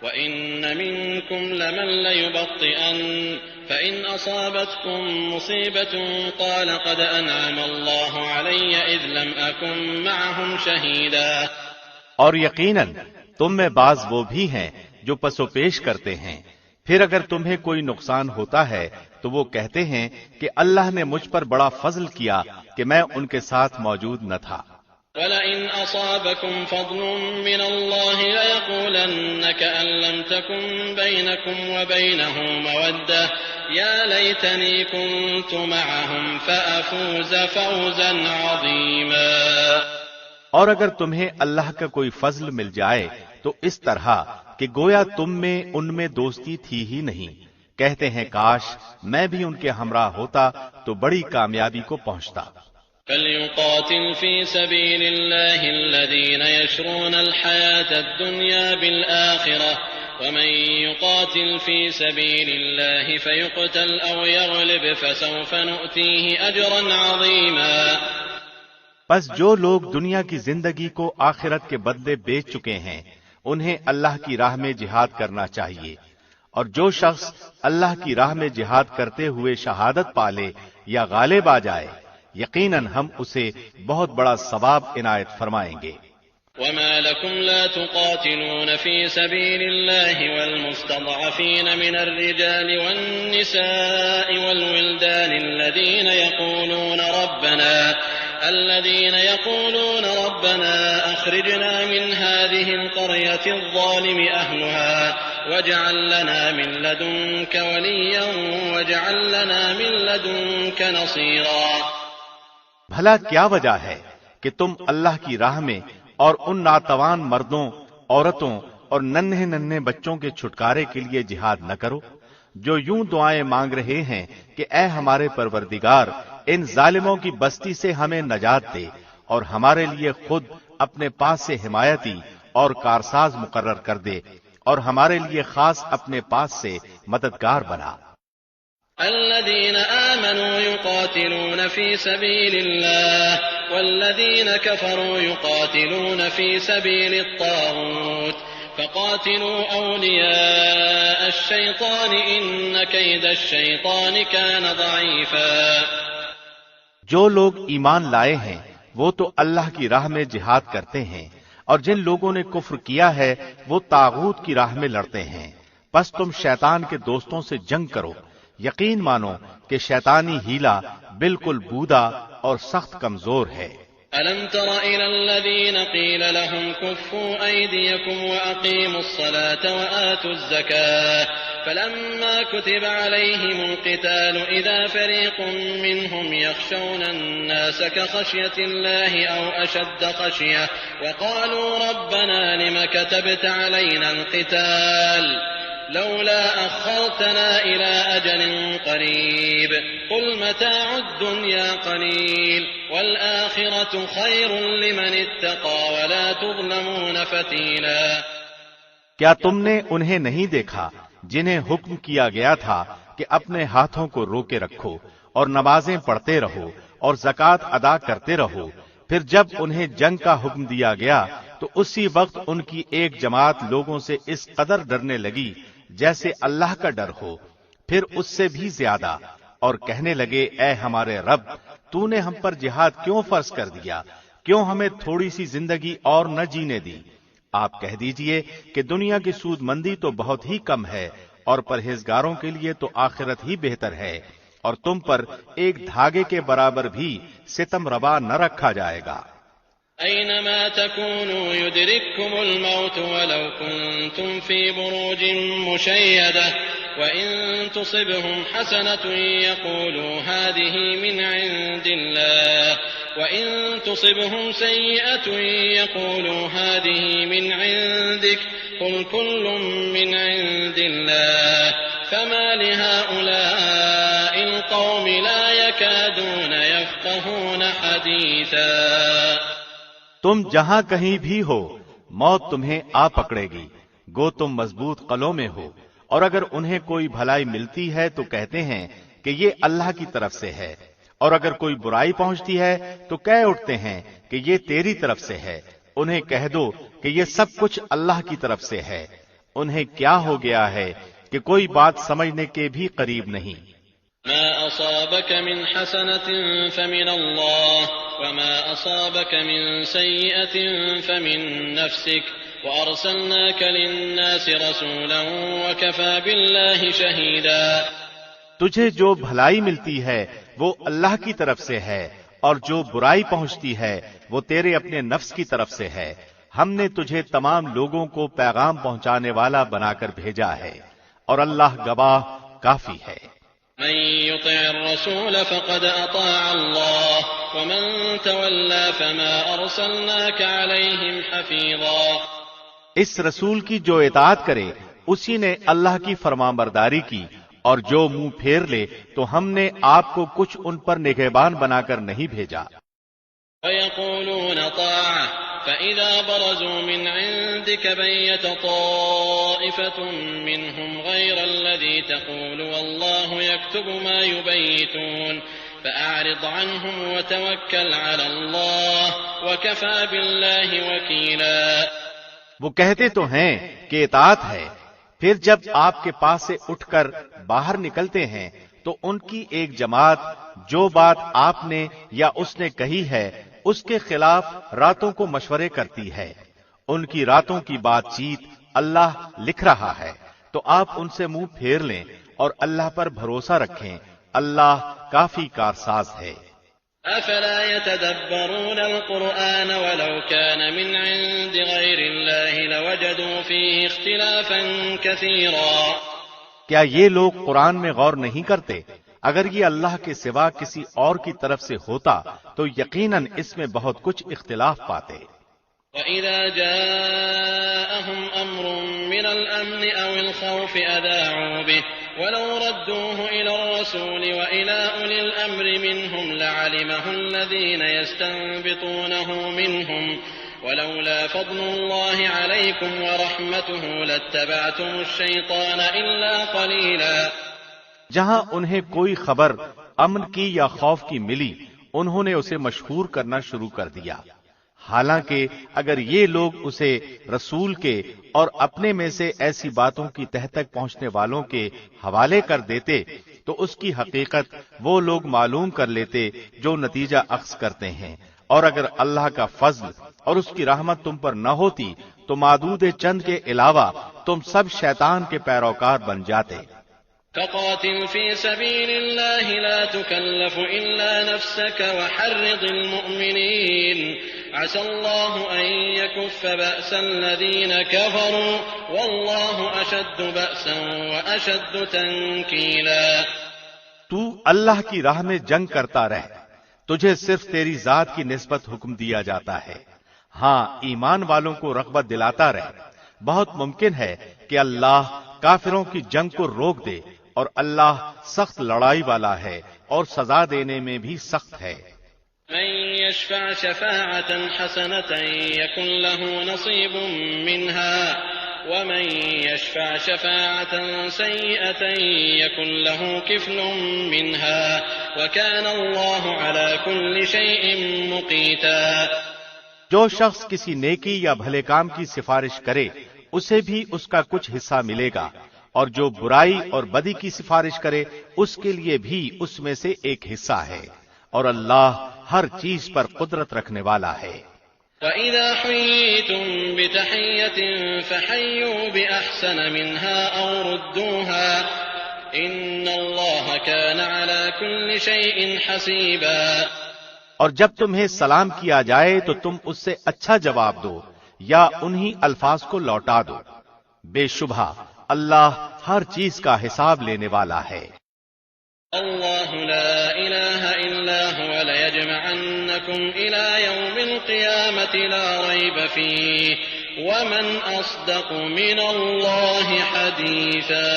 Speaker 3: وَإِنَّ مِنكُمْ لَمَن لَّيُبَطِّئَنَّ فَإِنْ أَصَابَتْكُم مُّصِيبَةٌ قَالَ قَدْ أَنْعَمَ اللَّهُ عَلَيَّ إِذْ لَمْ أَكُن مَّعَهُمْ شَهِيدًا۔
Speaker 2: اور یقیناً تم میں بعض وہ بھی ہیں جو پسو پیش کرتے ہیں، پھر اگر تمہیں کوئی نقصان ہوتا ہے تو وہ کہتے ہیں کہ اللہ نے مجھ پر بڑا فضل کیا کہ میں ان کے ساتھ موجود نہ تھا۔
Speaker 3: وَلَئِنْ أَصَابَكُمْ فَضْلٌ مِّنَ اللَّهِ لَيَقُولَنَّ كَأَن لَّمْ تَكُن بَيْنَكُمْ وَبَيْنَهُ مَوَدَّةٌ يَا لَيْتَنِي كُنتُ مَعَهُمْ فَأَفُوزَ فَوْزًا عَظِيمًا۔
Speaker 2: اور اگر تمہیں اللہ کا کوئی فضل مل جائے تو اس طرح کہ گویا تم میں ان میں دوستی تھی ہی نہیں، کہتے ہیں کاش میں بھی ان کے ہمراہ ہوتا تو بڑی کامیابی کو پہنچتا۔
Speaker 3: فَلْيُقَاتِلْ فِي سَبِيلِ اللَّهِ الَّذِينَ يَشْرُونَ الْحَيَاةَ الدُّنْيَا بِالْآخِرَةِ وَمَن يُقَاتِلْ فِي سَبِيلِ اللَّهِ فَيُقْتَلْ أَوْ يَغْلِبْ فَسَوْفَ نُؤْتِيهِ أَجْرًا عَظِيمًا۔
Speaker 2: پس جو لوگ دنیا کی زندگی کو آخرت کے بدلے بیچ چکے ہیں انہیں اللہ کی راہ میں جہاد کرنا چاہیے، اور جو شخص اللہ کی راہ میں جہاد کرتے ہوئے شہادت پالے یا غالب آ جائے یقیناً ہم اسے بہت بڑا ثواب عنایت فرمائیں گے۔
Speaker 3: وما لكم لا تقاتلون في سبيل الله والمستضعفين من الرجال والنساء والولدان الذين يقولون ربنا أخرجنا من هذه القرية الظالم أهلها واجعل لنا من لدنك وليا واجعل لنا من لدنك نصيرا۔
Speaker 2: بھلا کیا وجہ ہے کہ تم اللہ کی راہ میں اور ان ناتوان مردوں، عورتوں اور ننھے ننھے بچوں کے چھٹکارے کے لیے جہاد نہ کرو، جو یوں دعائیں مانگ رہے ہیں کہ اے ہمارے پروردگار ان ظالموں کی بستی سے ہمیں نجات دے اور ہمارے لیے خود اپنے پاس سے حمایتی اور کارساز مقرر کر دے اور ہمارے لیے خاص اپنے پاس سے مددگار بنا۔
Speaker 3: الذين آمنوا يقاتلون في سبيل الله والذين كفروا يقاتلون في سبيل الطاغوت فقاتلوا أولياء الشيطان إن كيد الشيطان كان ضعيفا۔
Speaker 2: جو لوگ ایمان لائے ہیں وہ تو اللہ کی راہ میں جہاد کرتے ہیں، اور جن لوگوں نے کفر کیا ہے وہ طاغوت کی راہ میں لڑتے ہیں، پس تم شیطان کے دوستوں سے جنگ کرو، یقین مانو کہ شیطانی ہیلا بالکل بودا اور سخت کمزور ہے۔
Speaker 3: ألم تر إلى الذين قيل لهم كفوا أيديكم وأقيموا الصلاة وآتوا الزكاة فلما كتب عليهم القتال إذا فريق منهم يخشون الناس كخشية الله أو أشد خشية وقالوا ربنا لم كتبت علينا القتال لولا أخرتنا إلى أجل قريب قل متاع الدنيا قليل والآخرة خير لمن اتقى ولا تظلمون فتيلا۔
Speaker 2: کیا تم نے انہیں نہیں دیکھا جنہیں حکم کیا گیا تھا کہ اپنے ہاتھوں کو روکے رکھو اور نمازیں پڑھتے رہو اور زکوٰۃ ادا کرتے رہو، پھر جب انہیں جنگ کا حکم دیا گیا تو اسی وقت ان کی ایک جماعت لوگوں سے اس قدر ڈرنے لگی جیسے اللہ کا ڈر ہو، پھر اس سے بھی زیادہ، اور کہنے لگے اے ہمارے رب، تو نے ہم پر جہاد کیوں فرض کر دیا، کیوں ہمیں تھوڑی سی زندگی اور نہ جینے دی؟ آپ کہہ دیجئے کہ دنیا کی سود مندی تو بہت ہی کم ہے، اور پرہیزگاروں کے لیے تو آخرت ہی بہتر ہے، اور تم پر ایک دھاگے کے برابر بھی ستم روا نہ رکھا جائے گا۔
Speaker 3: أينما تكونوا يدرككم الموت ولو كنتم في بروج مشيدة وإن تصبهم حسنة يقولوا هذه من عند الله وإن تصبهم سيئة يقولوا هذه من عندك قل كل من عند الله فما لهؤلاء القوم لا يكادون يفقهون حديثا۔
Speaker 2: تم جہاں کہیں بھی ہو موت تمہیں آ پکڑے گی، گو تم مضبوط قلعوں میں ہو، اور اگر انہیں کوئی بھلائی ملتی ہے تو کہتے ہیں کہ یہ اللہ کی طرف سے ہے، اور اگر کوئی برائی پہنچتی ہے تو کہہ اٹھتے ہیں کہ یہ تیری طرف سے ہے۔ انہیں کہہ دو کہ یہ سب کچھ اللہ کی طرف سے ہے۔ انہیں کیا ہو گیا ہے کہ کوئی بات سمجھنے کے بھی قریب نہیں۔
Speaker 3: ما أصابك من حسنة فمن الله وما أصابك من سيئة فمن نفسك وأرسلناك للناس رسولا وكفى بالله شهيدا۔
Speaker 2: تجھے جو بھلائی ملتی ہے وہ اللہ کی طرف سے ہے، اور جو برائی پہنچتی ہے وہ تیرے اپنے نفس کی طرف سے ہے۔ ہم نے تجھے تمام لوگوں کو پیغام پہنچانے والا بنا کر بھیجا ہے، اور اللہ گواہ کافی ہے۔
Speaker 3: من يطع الرسول فقد أطاع الله ومن تولى فما أرسلناك عليهم حفيظا۔
Speaker 2: اس رسول کی جو اطاعت کرے اسی نے اللہ کی فرمانبرداری کی، اور جو منہ پھیر لے تو ہم نے آپ کو کچھ ان پر نگہبان بنا کر نہیں بھیجا۔
Speaker 3: ويقولون طاعة فإذا برزوا من عندك بيت طائفة منهم غير الذي تقول والله يكتب ما يبيتون فأعرض عنهم وتوكل على الله وكفى بالله وكيلا۔
Speaker 2: وہ کہتے تو ہیں کہ اطاعت ہے، پھر جب آپ کے پاس سے اٹھ کر باہر نکلتے ہیں تو ان کی ایک جماعت جو بات آپ نے یا اس نے کہی ہے اس کے خلاف راتوں کو مشورے کرتی ہے، ان کی راتوں کی بات چیت اللہ لکھ رہا ہے، تو آپ ان سے منہ پھیر لیں اور اللہ پر بھروسہ رکھیں، اللہ کافی کارساز ہے۔
Speaker 3: أفلا يتدبرون القرآن ولو كان من عند غير الله لوجدوا فيه اختلافا كثيرا۔
Speaker 2: کیا یہ لوگ قرآن میں غور نہیں کرتے؟ اگر یہ اللہ کے سوا کسی اور کی طرف سے ہوتا تو یقیناً اس میں بہت کچھ اختلاف پاتے۔
Speaker 3: وَإِذَا جَاءَهُمْ أَمْرٌ مِّنَ الْأَمْنِ أَوِ الْخَوْفِ أَذَاعُوا بِهِ وَلَوْ رَدُّوهُ إِلَى الرَّسُولِ وَإِلَى أُولِي الْأَمْرِ مِنْهُمْ لَعَلِمَهُ الَّذِينَ يَسْتَنبِطُونَهُ مِنْهُمْ ولولا فضل الله عليكم ورحمته لاتبعتم الشيطان إلا قليلا.
Speaker 2: جہاں انہیں کوئی خبر امن کی یا خوف کی ملی انہوں نے اسے مشہور کرنا شروع کر دیا، حالانکہ اگر یہ لوگ اسے رسول کے اور اپنے میں سے ایسی باتوں کی تہ تک پہنچنے والوں کے حوالے کر دیتے تو اس کی حقیقت وہ لوگ معلوم کر لیتے جو نتیجہ اخذ کرتے ہیں، اور اگر اللہ کا فضل اور اس کی رحمت تم پر نہ ہوتی تو معدود چند کے علاوہ تم سب شیطان کے پیروکار بن جاتے.
Speaker 3: فقاتل في سبيل الله لا تكلف إلا نفسك وحرض المؤمنين عسى الله أن يكف بأس الذين كفروا والله أشد بأسا وأشد تنكيلا.
Speaker 2: تو اللہ کی راہ میں جنگ کرتا رہ، تجھے صرف تیری ذات کی نسبت حکم دیا جاتا ہے. ہاں ایمان والوں کو رغبت دلاتا رہ، بہت ممکن ہے کہ اللہ کافروں کی جنگ کو روک دے، اور اللہ سخت لڑائی والا ہے اور سزا دینے میں بھی سخت ہے.
Speaker 3: من يشفع شفاعة حسنة يكن له نصيب منها ومن يشفع شفاعة سيئة يكن له كفل منها وكان الله على كل شيء مقيتا.
Speaker 2: جو شخص کسی نیکی یا بھلے کام کی سفارش کرے اسے بھی اس کا کچھ حصہ ملے گا، اور جو برائی اور بدی کی سفارش کرے اس کے لیے بھی اس میں سے ایک حصہ ہے، اور اللہ ہر چیز پر قدرت رکھنے والا ہے.
Speaker 3: وَإِذَا حُيِّيتُم بِتَحِيَّةٍ فَحَيُّوا بِأَحْسَنَ مِنْهَا أَوْ رُدُّوهَا إِنَّ اللَّهَ كَانَ عَلَى كُلِّ شَيْءٍ حَسِيبًا.
Speaker 2: اور جب تمہیں سلام کیا جائے تو تم اس سے اچھا جواب دو یا انہی الفاظ کو لوٹا دو، بے شبہ اللہ ہر چیز کا حساب لینے والا ہے.
Speaker 3: اللہ لا الہ الا هو لیجمعنکم الى یوم القیامت لا ریب فیہ ومن اصدق من اللہ حدیثا.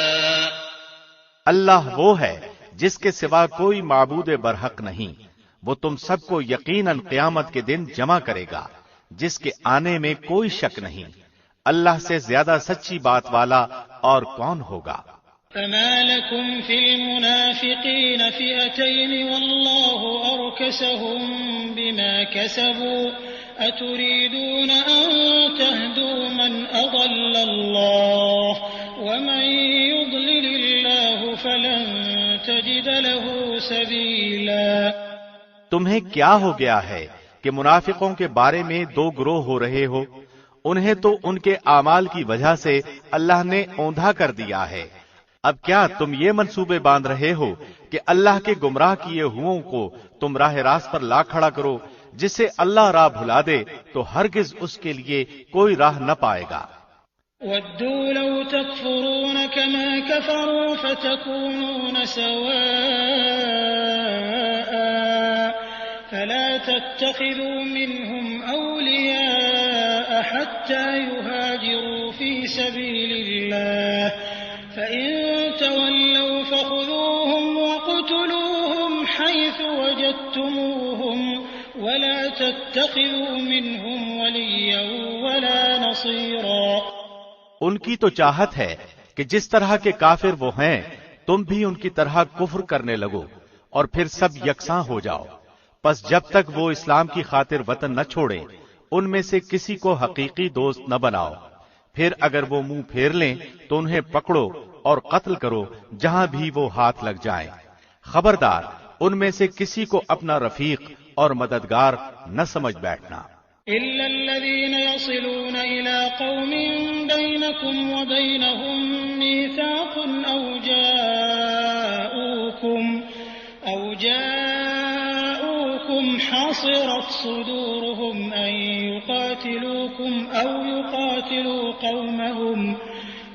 Speaker 2: اللہ وہ ہے جس کے سوا کوئی معبود برحق نہیں، وہ تم سب کو یقیناً قیامت کے دن جمع کرے گا جس کے آنے میں کوئی شک نہیں. اللہ سے زیادہ سچی بات والا اور کون ہوگا؟
Speaker 1: فما لكم في المنافقين فئتين والله أركسهم بما كسبوا أتريدون أن تهدوا من أضل الله ومن يضلل الله فلن تجد له سبيلا.
Speaker 2: تمہیں کیا ہو گیا ہے کہ منافقوں کے بارے میں دو گروہ ہو رہے ہو؟ انہیں تو ان کے اعمال کی وجہ سے اللہ نے اوندھا کر دیا ہے. اب کیا تم یہ منصوبے باندھ رہے ہو کہ اللہ کے گمراہ کیے ہوئوں کو تم راہ راست پر لا کھڑا کرو؟ جسے اللہ راہ بھلا دے تو ہرگز اس کے لیے کوئی راہ نہ پائے گا.
Speaker 1: وَدُّوا لَوْ تَكْفُرُونَ كَمَا كَفَرُوا فَتَكُونُونَ سَوَاءً فَلَا تَتَّخِذُوا مِنْهُمْ أَوْلِيَاءَ حَتَّى يُهَاجِرُوا فِي سَبِيلِ اللَّهِ فَإِن تَوَلَّوْا فَخُذُوهُمْ وَاقْتُلُوهُمْ حَيْثُ وَجَدتُّمُوهُمْ وَلَا تَتَّخِذُوا مِنْهُمْ وَلِيًّا وَلَا نَصِيرًا.
Speaker 2: ان کی تو چاہت ہے کہ جس طرح کے کافر وہ ہیں تم بھی ان کی طرح کفر کرنے لگو اور پھر سب یکساں ہو جاؤ. پس جب تک وہ اسلام کی خاطر وطن نہ چھوڑیں ان میں سے کسی کو حقیقی دوست نہ بناؤ. پھر اگر وہ منہ پھیر لیں تو انہیں پکڑو اور قتل کرو جہاں بھی وہ ہاتھ لگ جائیں. خبردار ان میں سے کسی کو اپنا رفیق اور مددگار نہ سمجھ بیٹھنا.
Speaker 1: إلا الذين يصلون إلى قوم بينكم وبينهم ميثاق أو جاءوكم حاصرت صدورهم أن يقاتلوكم أو يقاتلوا قومهم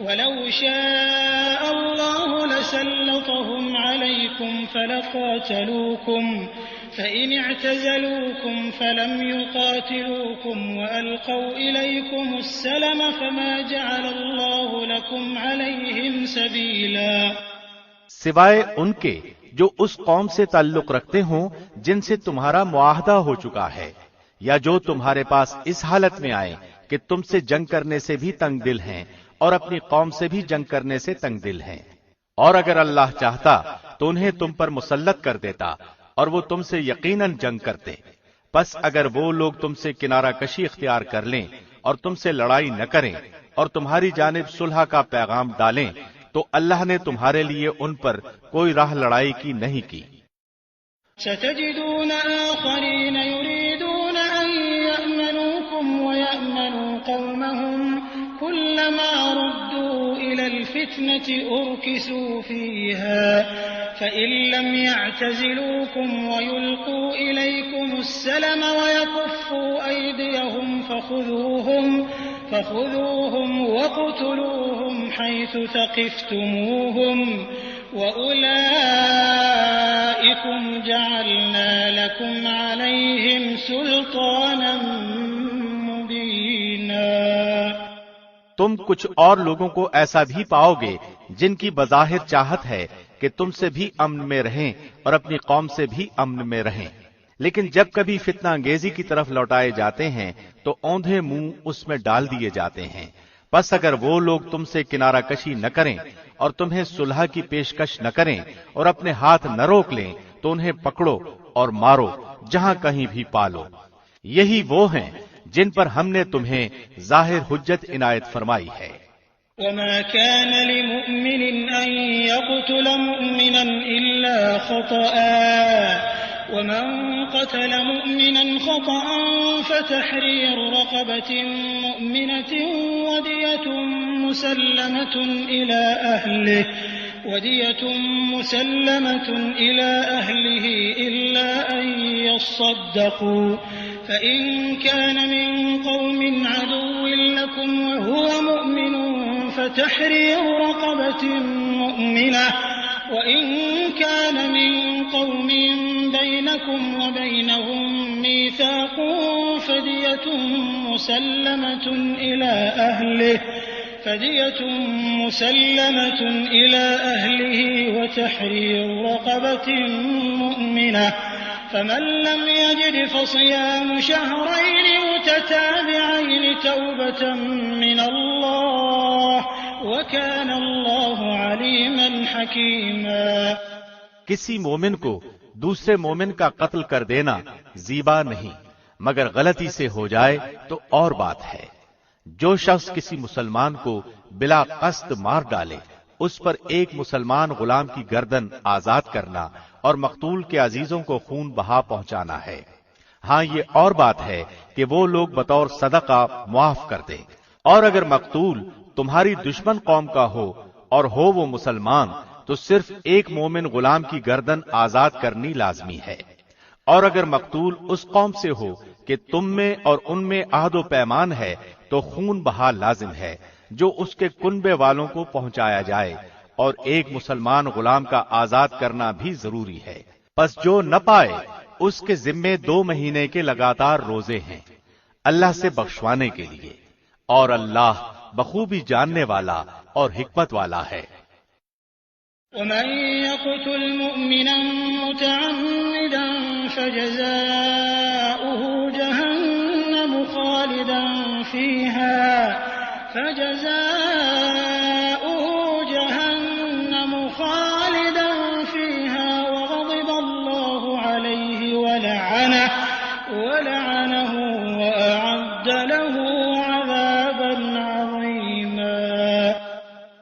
Speaker 1: ولو شاء الله لسلطهم عليكم فلقاتلوكم فإن اعتزلوكم فلم يقاتلوكم وألقوا إليكم السلم فما جعل الله لكم عليهم سبيلا.
Speaker 2: سوائے ان کے جو اس قوم سے تعلق رکھتے ہوں جن سے تمہارا معاہدہ ہو چکا ہے، یا جو تمہارے پاس اس حالت میں آئے کہ تم سے جنگ کرنے سے بھی تنگ دل ہیں اور اپنی قوم سے بھی جنگ کرنے سے تنگ دل ہیں، اور اگر اللہ چاہتا تو انہیں تم پر مسلط کر دیتا اور وہ تم سے یقیناً جنگ کرتے۔ پس اگر وہ لوگ تم سے کنارہ کشی اختیار کر لیں اور تم سے لڑائی نہ کریں اور تمہاری جانب صلح کا پیغام ڈالیں تو اللہ نے تمہارے لیے ان پر کوئی راہ لڑائی کی نہیں کی۔
Speaker 1: ستجدون آخرين يريدون أن يأمنوكم ويأمنوا قومهم كلما ردوا إلى الفتنة أركسوا فيها فإن لم يعتزلوكم ويلقوا إليكم السلم ويكفوا أيديهم فخذوهم واقتلوهم حيث ثقفتموهم وأولئكم جعلنا لكم عليهم سلطانا مبينا۔
Speaker 2: تم کچھ اور لوگوں کو ایسا بھی پاؤ گے جن کی بظاہر چاہت ہے کہ تم سے بھی امن میں رہیں اور اپنی قوم سے بھی امن میں رہیں، لیکن جب کبھی فتنہ انگیزی کی طرف لوٹائے جاتے ہیں تو اوندھے منہ اس میں ڈال دیے جاتے ہیں۔ پس اگر وہ لوگ تم سے کنارہ کشی نہ کریں اور تمہیں صلح کی پیشکش نہ کریں اور اپنے ہاتھ نہ روک لیں تو انہیں پکڑو اور مارو جہاں کہیں بھی پالو۔ یہی وہ ہیں جن پر ہم نے تمہیں ظاہر حجت عنایت فرمائی ہے۔
Speaker 1: وما كان لمؤمن أن يقتل مؤمنا إلا خطأ ومن قتل مؤمنا خطأ فتحرير رقبة مؤمنة ودية مسلمة إلى أهله إلا أن يصدقوا فإن كان من قوم عدو لكم وهو مؤمن فتحرير رقبة مؤمنة وإن كان من قوم بينكم وبينهم ميثاق فدية مسلمة إلى أهله وتحرير رقبة مؤمنة فمن لم يجد فصيام شهرين متتابعين توبة من الله وكان الله عليما حكيما۔
Speaker 2: کسی مومن کو دوسرے مومن کا قتل کر دینا زیبا نہیں، مگر غلطی سے ہو جائے تو اور بات ہے۔ جو شخص کسی مسلمان کو بلا قصد مار ڈالے اس پر ایک مسلمان غلام کی گردن آزاد کرنا اور مقتول کے عزیزوں کو خون بہا پہنچانا ہے۔ ہاں یہ اور بات ہے کہ وہ لوگ بطور صدقہ معاف کر دے، اور اگر مقتول تمہاری دشمن قوم کا ہو اور ہو وہ مسلمان تو صرف ایک مومن غلام کی گردن آزاد کرنی لازمی ہے، اور اگر مقتول اس قوم سے ہو کہ تم میں اور ان میں عہد و پیمان ہے تو خون بہا لازم ہے جو اس کے کنبے والوں کو پہنچایا جائے، اور ایک مسلمان غلام کا آزاد کرنا بھی ضروری ہے۔ پس جو نہ پائے اس کے ذمے 2 مہینے کے لگاتار روزے ہیں اللہ سے بخشوانے کے لیے، اور اللہ بخوبی جاننے والا اور حکمت والا ہے۔
Speaker 1: ومن يقتل مؤمنا متعمدا فجزاؤه جهنم خالدا فيها وغضب الله عليه ولعنه وأعد له عذابا عظيما۔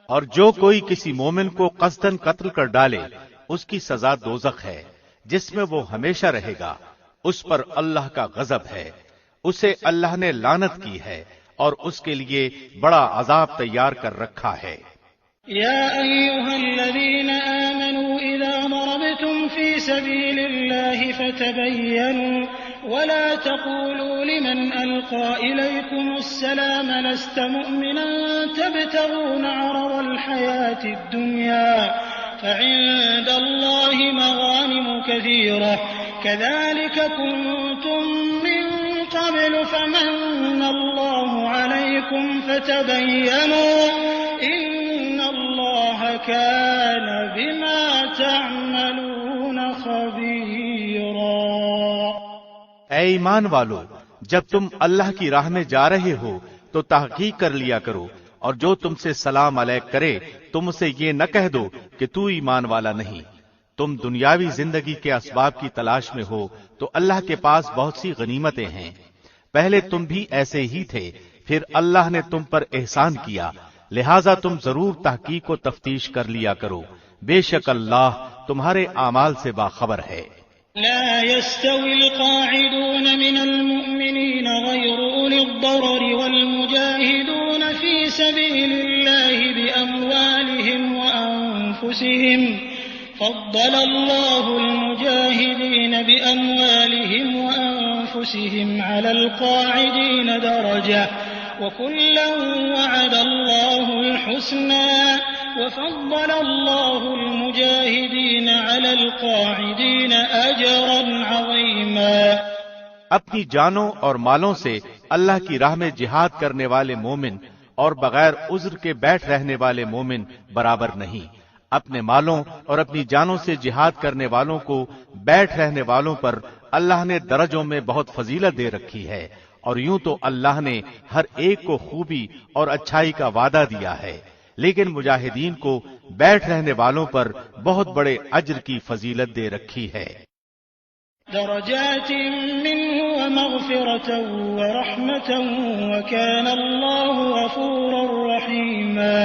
Speaker 2: اور جو کوئی کسی مومن کو قصداً قتل کر ڈالے اس کی سزا دوزخ ہے جس میں وہ ہمیشہ رہے گا، اس پر اللہ کا غضب ہے، اسے اللہ نے لعنت کی ہے اور اس کے لیے بڑا عذاب تیار کر رکھا ہے۔
Speaker 1: يا أيها الذين آمنوا إذا ضربتم في سبيل الله فتبينوا ولا تقولوا لمن ألقى إليكم السلام لست مؤمنا تبتغون عرض الحياة الدنيا فعند الله مغانم كثيرة كذلك كنتم من قبل فمن الله عليكم فتبينوا إن الله كان بما تعملون خبيرا۔
Speaker 2: اے ایمان والو، جب تم اللہ کی راہ میں جا رہے ہو تو تحقیق کر لیا کرو، اور جو تم سے سلام علیک کرے تم اسے یہ نہ کہہ دو کہ تو ایمان والا نہیں۔ تم دنیاوی زندگی کے اسباب کی تلاش میں ہو تو اللہ کے پاس بہت سی غنیمتیں ہیں۔ پہلے تم بھی ایسے ہی تھے، پھر اللہ نے تم پر احسان کیا، لہذا تم ضرور تحقیق و تفتیش کر لیا کرو، بے شک اللہ تمہارے اعمال سے باخبر ہے۔
Speaker 1: لا يستوي القاعدون من المؤمنين غير أولي الضرر والمجاهدون في سبيل الله بأموالهم وأنفسهم فضل الله المجاهدين بأموالهم وأنفسهم على القاعدين درجة وكلا وعد الله الحسنى وفضل الله المجاهدين على القاعدين أجرا عظيما۔
Speaker 2: اپنی جانوں اور مالوں سے اللہ کی راہ میں جہاد کرنے والے مومن اور بغیر عذر کے بیٹھ رہنے والے مومن برابر نہیں۔ اپنے مالوں اور اپنی جانوں سے جہاد کرنے والوں کو بیٹھ رہنے والوں پر اللہ نے درجوں میں بہت فضیلت دے رکھی ہے، اور یوں تو اللہ نے ہر ایک کو خوبی اور اچھائی کا وعدہ دیا ہے، لیکن مجاہدین کو بیٹھ رہنے والوں پر بہت بڑے اجر کی فضیلت دے رکھی ہے۔
Speaker 1: درجات منه ومغفرة ورحمة وكان الله غفورا رحيما۔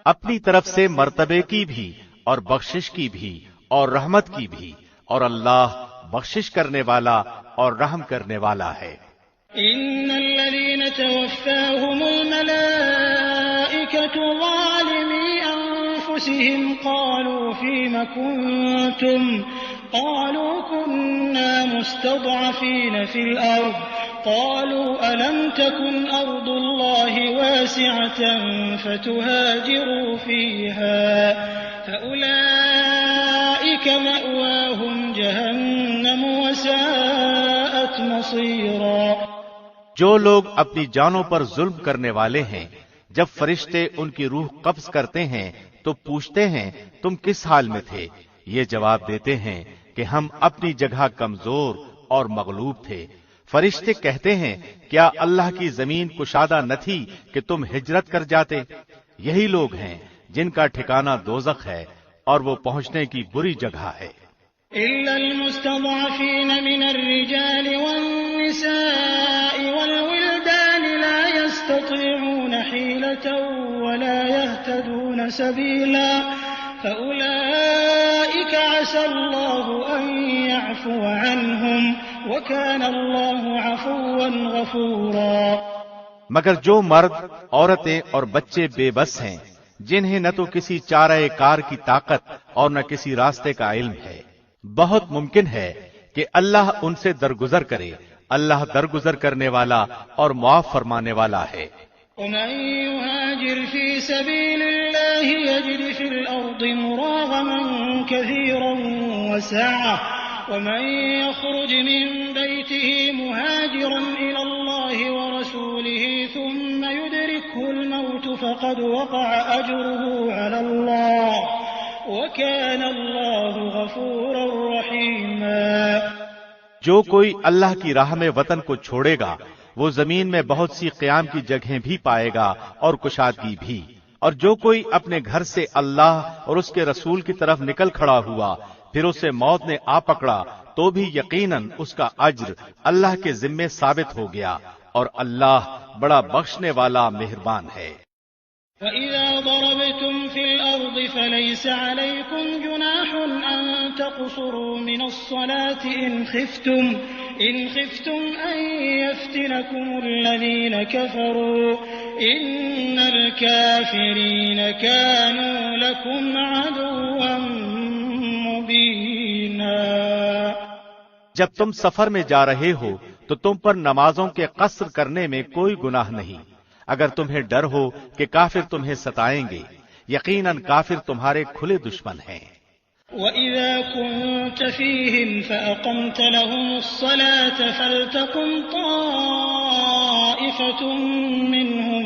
Speaker 2: اپنی طرف سے مرتبے کی بھی اور بخشش کی بھی اور رحمت کی بھی، اور اللہ بخشش کرنے والا اور رحم کرنے والا ہے۔
Speaker 1: ان الذين توفاهم الملائكة ظالمي انفسهم قالوا فيم كنتم قالوا كنا مستضعفين في الارض قالوا ألم تكن أرض الله واسعة فتهاجروا فيها فأولئك مأواهم جهنم وساءت مصيرا۔
Speaker 2: جو لوگ اپنی جانوں پر ظلم کرنے والے ہیں، جب فرشتے ان کی روح قبض کرتے ہیں تو پوچھتے ہیں تم کس حال میں تھے؟ یہ جواب دیتے ہیں کہ ہم اپنی جگہ کمزور اور مغلوب تھے۔ فرشتے کہتے ہیں کیا اللہ کی زمین کشادہ نہ تھی کہ تم ہجرت کر جاتے؟ یہی لوگ ہیں جن کا ٹھکانہ دوزخ ہے اور وہ پہنچنے کی بری جگہ ہے۔
Speaker 1: إلا المستضعفين من الرجال والنساء والولدان لا يستطيعون حيلة ولا يهتدون سبيلا فأولئك عسى الله أن يعفو عنهم وكان الله عفوا غفورا۔
Speaker 2: مگر جو مرد، عورتیں اور بچے بے بس ہیں، جنہیں نہ تو کسی چارہ کار کی طاقت اور نہ کسی راستے کا علم ہے، بہت ممکن ہے کہ اللہ ان سے درگزر کرے۔ اللہ درگزر کرنے والا اور معاف فرمانے والا ہے۔
Speaker 1: ومن يهاجر في سبيل الله يجد في الأرض مراغما كثيرا وسعة ومن يخرج من بيته مهاجرا إلى الله ورسوله ثم يدركه الموت فقد وقع أجره على الله وكان الله غفورا رحيما۔
Speaker 2: جو کوئی اللہ کی راہ میں وطن کو چھوڑے گا وہ زمین میں بہت سی قیام کی جگہیں بھی پائے گا اور کشادگی بھی، اور جو کوئی اپنے گھر سے اللہ اور اس کے رسول کی طرف نکل کھڑا ہوا پھر اسے موت نے آ پکڑا تو بھی یقیناً اس کا اجر اللہ کے ذمے ثابت ہو گیا، اور اللہ بڑا بخشنے والا مہربان ہے۔
Speaker 1: وَإِذَا ضَرَبْتُمْ فِي الْأَرْضِ فَلَيْسَ عَلَيْكُمْ جُنَاحٌ أَن تَقْصُرُوا مِنَ الصَّلَاةِ إِنْ خِفْتُمْ أَن يَفْتِنَكُمُ الَّذِينَ كَفَرُوا إِنَّ الْكَافِرِينَ كَانُوا لَكُمْ عَدُوًّا مُبِينًا۔
Speaker 2: جب تم سفر میں جا رہے ہو تو تم پر نمازوں کے قصر کرنے میں کوئی گناہ نہیں، اگر تمہیں ڈر ہو کہ کافر تمہیں ستائیں گے، یقیناً کافر تمہارے کھلے دشمن ہیں۔
Speaker 1: وَإِذَا كُنْتَ فِيهِمْ فَأَقَمْتَ لَهُمُ الصَّلَاةَ فَلْتَقُمْ طَائِفَةٌ مِّنْهُمْ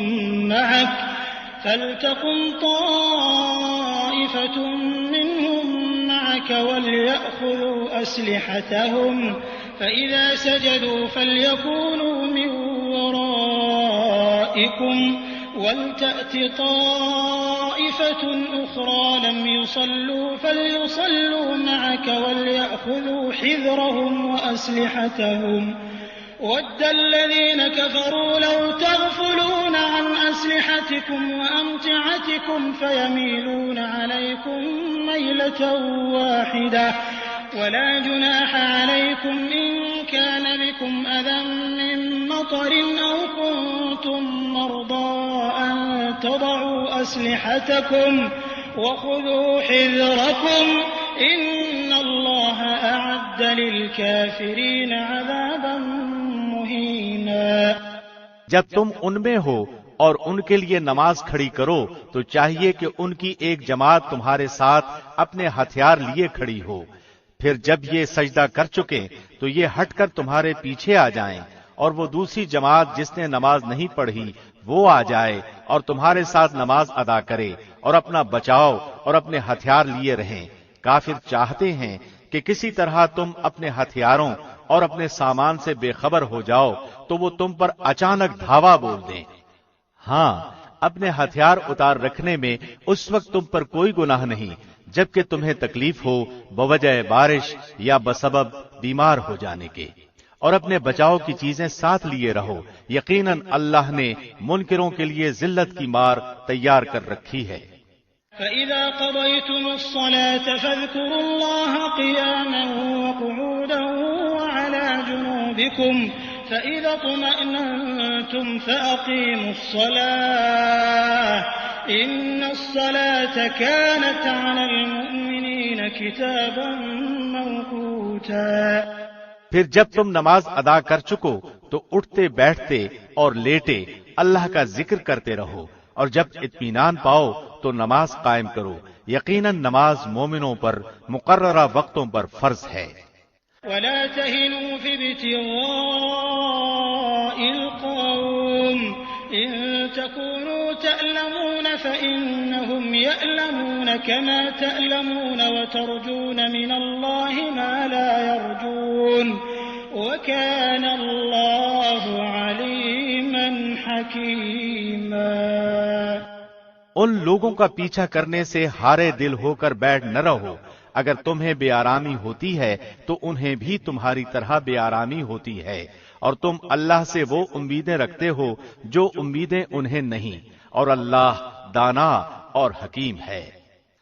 Speaker 1: مَعَكَ معك وليأخذوا أسلحتهم فإذا سجدوا فليكونوا من ورائكم ولتأت طائفة أخرى لم يصلوا فليصلوا معك وليأخذوا حذرهم وأسلحتهم ود الذين كفروا لو تغفلون عن أسلحتكم وأمتعتكم فيميلون عليكم ميلة واحدة ولا جناح عليكم إن كان بكم أذى من مطر أو كنتم مرضى أن تضعوا أسلحتكم وخذوا حذركم إن الله أعد للكافرين عذابا مهينا۔
Speaker 2: جب تم ان میں ہو اور ان کے لیے نماز کھڑی کرو تو چاہیے کہ ان کی ایک جماعت تمہارے ساتھ اپنے ہتھیار لیے کھڑی ہو، پھر جب یہ سجدہ کر چکے تو یہ ہٹ کر تمہارے پیچھے آ جائیں، اور وہ دوسری جماعت جس نے نماز نہیں پڑھی وہ آ جائے اور تمہارے ساتھ نماز ادا کرے اور اپنا بچاؤ اور اپنے ہتھیار لیے رہیں۔ کافر چاہتے ہیں کہ کسی طرح تم اپنے ہتھیاروں اور اپنے سامان سے بے خبر ہو جاؤ تو وہ تم پر اچانک دھاوا بول دیں۔ ہاں، اپنے ہتھیار اتار رکھنے میں اس وقت تم پر کوئی گناہ نہیں جبکہ تمہیں تکلیف ہو بوجہ بارش یا بسبب بیمار ہو جانے کے، اور اپنے بچاؤ کی چیزیں ساتھ لیے رہو، یقیناً اللہ نے منکروں کے لیے ذلت کی مار تیار کر رکھی ہے۔
Speaker 1: فَإِذَا قَضَيْتُمُ الصَّلَاةَ فَاذْكُرُوا اللَّهَ قِيَامًا وَقُعُودًا وَعَلَى جُنُوبِكُمْ فَإِذَا اطْمَأْنَنْتُمْ فَأَقِيمُوا الصَّلَاةَ إِنَّ الصَّلَاةَ كَانَتْ عَلَى الْمُؤْمِنِينَ كِتَابًا مَوْقُوتًا۔
Speaker 2: پھر جب تم نماز ادا کر چکو تو اٹھتے بیٹھتے اور لیٹے اللہ کا ذکر کرتے رہو، اور جب اطمینان پاؤ تو نماز قائم کرو، یقیناً نماز مومنوں پر مقررہ وقتوں پر فرض ہے۔
Speaker 1: وَلَا تَهِنُوا فِي ابْتِغَاءِ الْقَوْمِ إِن تَكُونُوا تَأْلَمُونَ فَإِنَّهُمْ يَأْلَمُونَ كَمَا تَأْلَمُونَ وَتَرْجُونَ مِنَ اللَّهِ مَا لَا يَرْجُونَ وَكَانَ اللَّهُ عَلِيمًا حَكِيمًا۔
Speaker 2: ان لوگوں کا پیچھا کرنے سے ہارے دل ہو کر بیٹھ نہ رہو، اگر تمہیں بے آرامی ہوتی ہے تو انہیں بھی تمہاری طرح بے آرامی ہوتی ہے، اور تم اللہ سے وہ امیدیں رکھتے ہو جو امیدیں انہیں نہیں، اور اللہ دانا اور حکیم ہے۔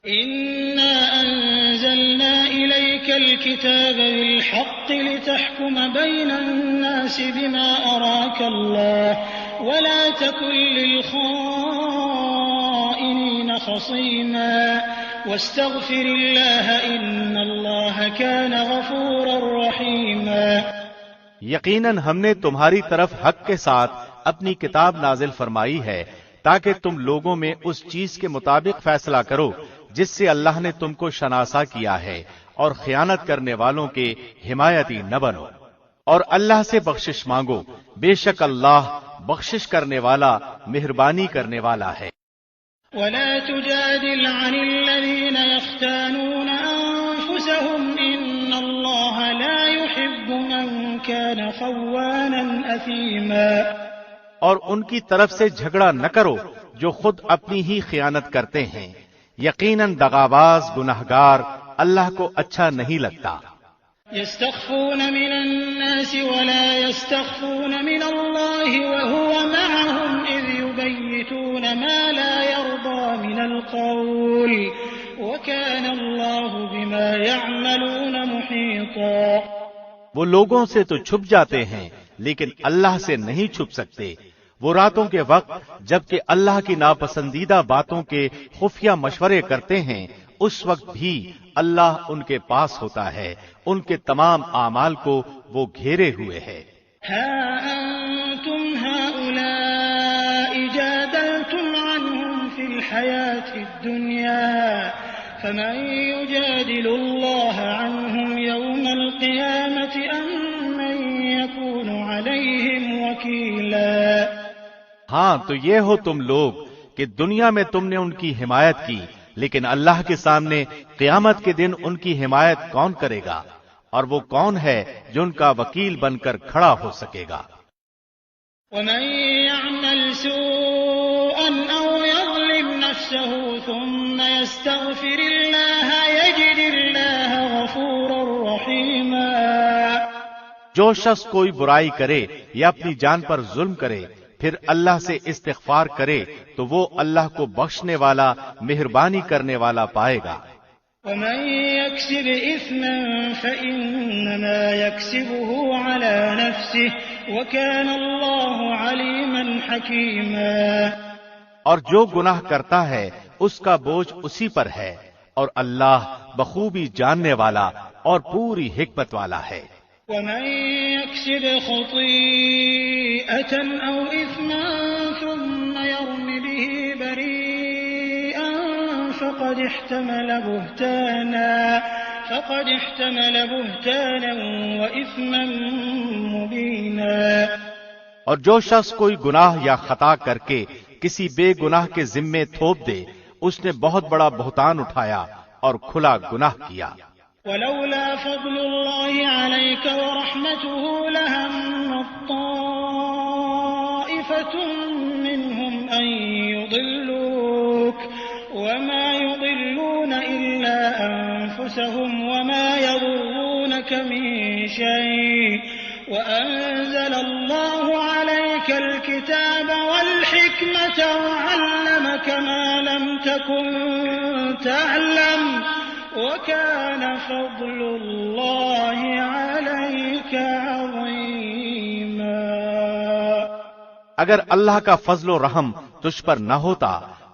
Speaker 1: إِنَّا أَنزَلْنَا إِلَيْكَ الْكِتَابَ بِالْحَقِّ لِتَحْكُمَ بَيْنَ النَّاسِ بِمَا أَرَاكَ اللَّهُ وَلَا تَكُن لِّلْخَائِنِينَ خَصِيمًا وَاسْتَغْفِرِ اللَّهَ إِنَّ اللَّهَ كَانَ غَفُورًا رَّحِيمًا۔
Speaker 2: یقیناً ہم نے تمہاری طرف حق کے ساتھ اپنی کتاب نازل فرمائی ہے تاکہ تم لوگوں میں اس چیز کے مطابق فیصلہ کرو جس سے اللہ نے تم کو شناسا کیا ہے، اور خیانت کرنے والوں کے حمایتی نہ بنو، اور اللہ سے بخشش مانگو، بے شک اللہ بخشش کرنے والا مہربانی کرنے والا ہے۔
Speaker 1: وَلَا تُجَادِلْ عَنِ الَّذِينَ يَخْتَانُونَ أَنفُسَهُمْ إِنَّ اللَّهَ لَا يُحِبُّ مَن كَانَ خَوَّانًا أَثِيمًا۔
Speaker 2: اور ان کی طرف سے جھگڑا نہ کرو جو خود اپنی ہی خیانت کرتے ہیں، یقیناً دغاباز گناہگار اللہ کو اچھا نہیں لگتا۔
Speaker 1: يستخفون من الناس ولا يستخفون من الله وهو معهم إذ يبيتون ما لا يرضى من القول وكان الله بما يعملون محيطا۔
Speaker 2: وہ لوگوں سے تو چھپ جاتے ہیں لیکن اللہ سے نہیں چھپ سکتے۔ وہ راتوں کے وقت جبکہ اللہ کی ناپسندیدہ باتوں کے خفیہ مشورے کرتے ہیں، اس وقت بھی اللہ ان کے پاس ہوتا ہے، ان کے تمام اعمال کو وہ گھیرے ہوئے ہے۔
Speaker 1: ها أنتم هؤلاء جادلتم عنهم في الحياة الدنيا فمن يجادل الله عنهم يوم القيامة أم من يكون عليهم وكيلا۔
Speaker 2: ہاں تو یہ ہو تم لوگ کہ دنیا میں تم نے ان کی حمایت کی، لیکن اللہ کے سامنے قیامت کے دن ان کی حمایت کون کرے گا؟ اور وہ کون ہے جو ان کا وکیل بن کر کھڑا ہو سکے گا؟
Speaker 1: ومن يعمل سوءا أو يظلم نفسه ثم يستغفر الله يجد الله غفورا رحيما۔
Speaker 2: جو شخص کوئی برائی کرے یا اپنی جان پر ظلم کرے پھر اللہ سے استغفار کرے تو وہ اللہ کو بخشنے والا مہربانی کرنے والا پائے گا۔
Speaker 1: ومن يكسب إثما فإنما يكسبه على نفسه وكان الله عليما حكيما۔
Speaker 2: اور جو گناہ کرتا ہے اس کا بوجھ اسی پر ہے، اور اللہ بخوبی جاننے والا اور پوری حکمت والا ہے۔
Speaker 1: ومن يكسب خطيئة أو إثما ثم يرم به بريئا فقد احتمل بهتانا وإثما مبينا۔
Speaker 2: اور جو شخص کوئی گناہ یا خطا کر کے کسی بے گناہ کے ذمے تھوپ دے اس نے بہت بڑا بہتان اٹھایا اور کھلا گناہ کیا۔
Speaker 1: ولولا فضل الله عليك ورحمته لهم طائفة منهم أن يضلوك وما يضلون إلا أنفسهم وما يضرونك من شيء وأنزل الله عليك الكتاب والحكمة وعلمك ما لم تكن تعلم وَكَانَ فَضْلُ اللَّهِ عَلَيْكَ عَظِيمًا۔
Speaker 2: اگر اللہ کا فضل و رحم تجھ پر نہ ہوتا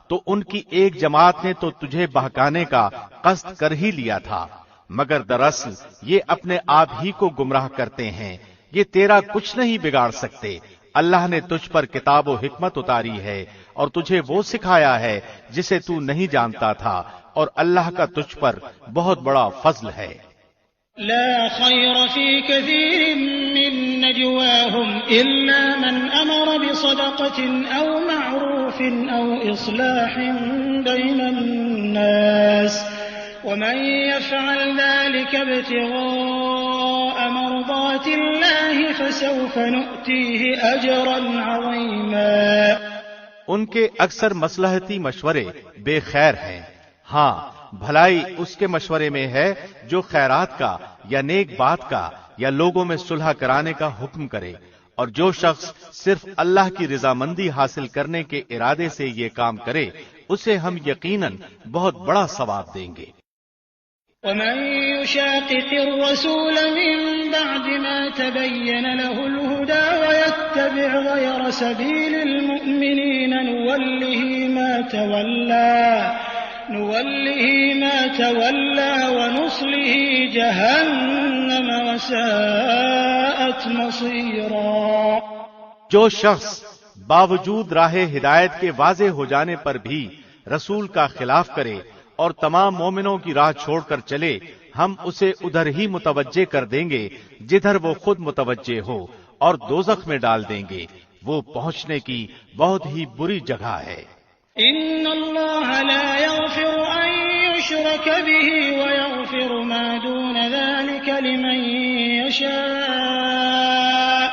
Speaker 2: تو ان کی ایک جماعت نے تو تجھے بہکانے کا قصد کر ہی لیا تھا، مگر دراصل یہ اپنے آپ ہی کو گمراہ کرتے ہیں، یہ تیرا کچھ نہیں بگاڑ سکتے۔ اللہ نے تجھ پر کتاب و حکمت اتاری ہے اور تجھے وہ سکھایا ہے جسے تو نہیں جانتا تھا، اور اللہ کا تجھ پر بہت بڑا فضل ہے۔
Speaker 1: لا خير في كثير من نجواهم إلا من أمر بصدقة أو معروف أو إصلاح بين الناس ومن يفعل ذلك ابتغاء مرضات الله فسوف نؤتيه أجرا عظيما۔
Speaker 2: ان کے اکثر مصلحتی مشورے بے خیر ہیں، ہاں بھلائی اس کے مشورے میں ہے جو خیرات کا یا نیک بات کا یا لوگوں میں صلح کرانے کا حکم کرے، اور جو شخص صرف اللہ کی رضامندی حاصل کرنے کے ارادے سے یہ کام کرے اسے ہم یقیناً بہت بڑا ثواب دیں گے۔
Speaker 1: ومن يشاقق الرسول من بعد ما تبين له الهدى ويتبع غير سبيل المؤمنين نوله ما تولى ونصله جهنم وساءت مصيرا۔
Speaker 2: جو شخص باوجود راہ ہدایت کے واضح ہو جانے پر بھی رسول کا خلاف کرے اور تمام مومنوں کی راہ چھوڑ کر چلے، ہم اسے ادھر ہی متوجہ کر دیں گے جدھر وہ خود متوجہ ہو، اور دوزخ میں ڈال دیں گے، وہ پہنچنے کی بہت ہی بری جگہ ہے۔
Speaker 1: ان اللہ لا يغفر ان يشرك به ويغفر ما دون ذلك لمن يشاء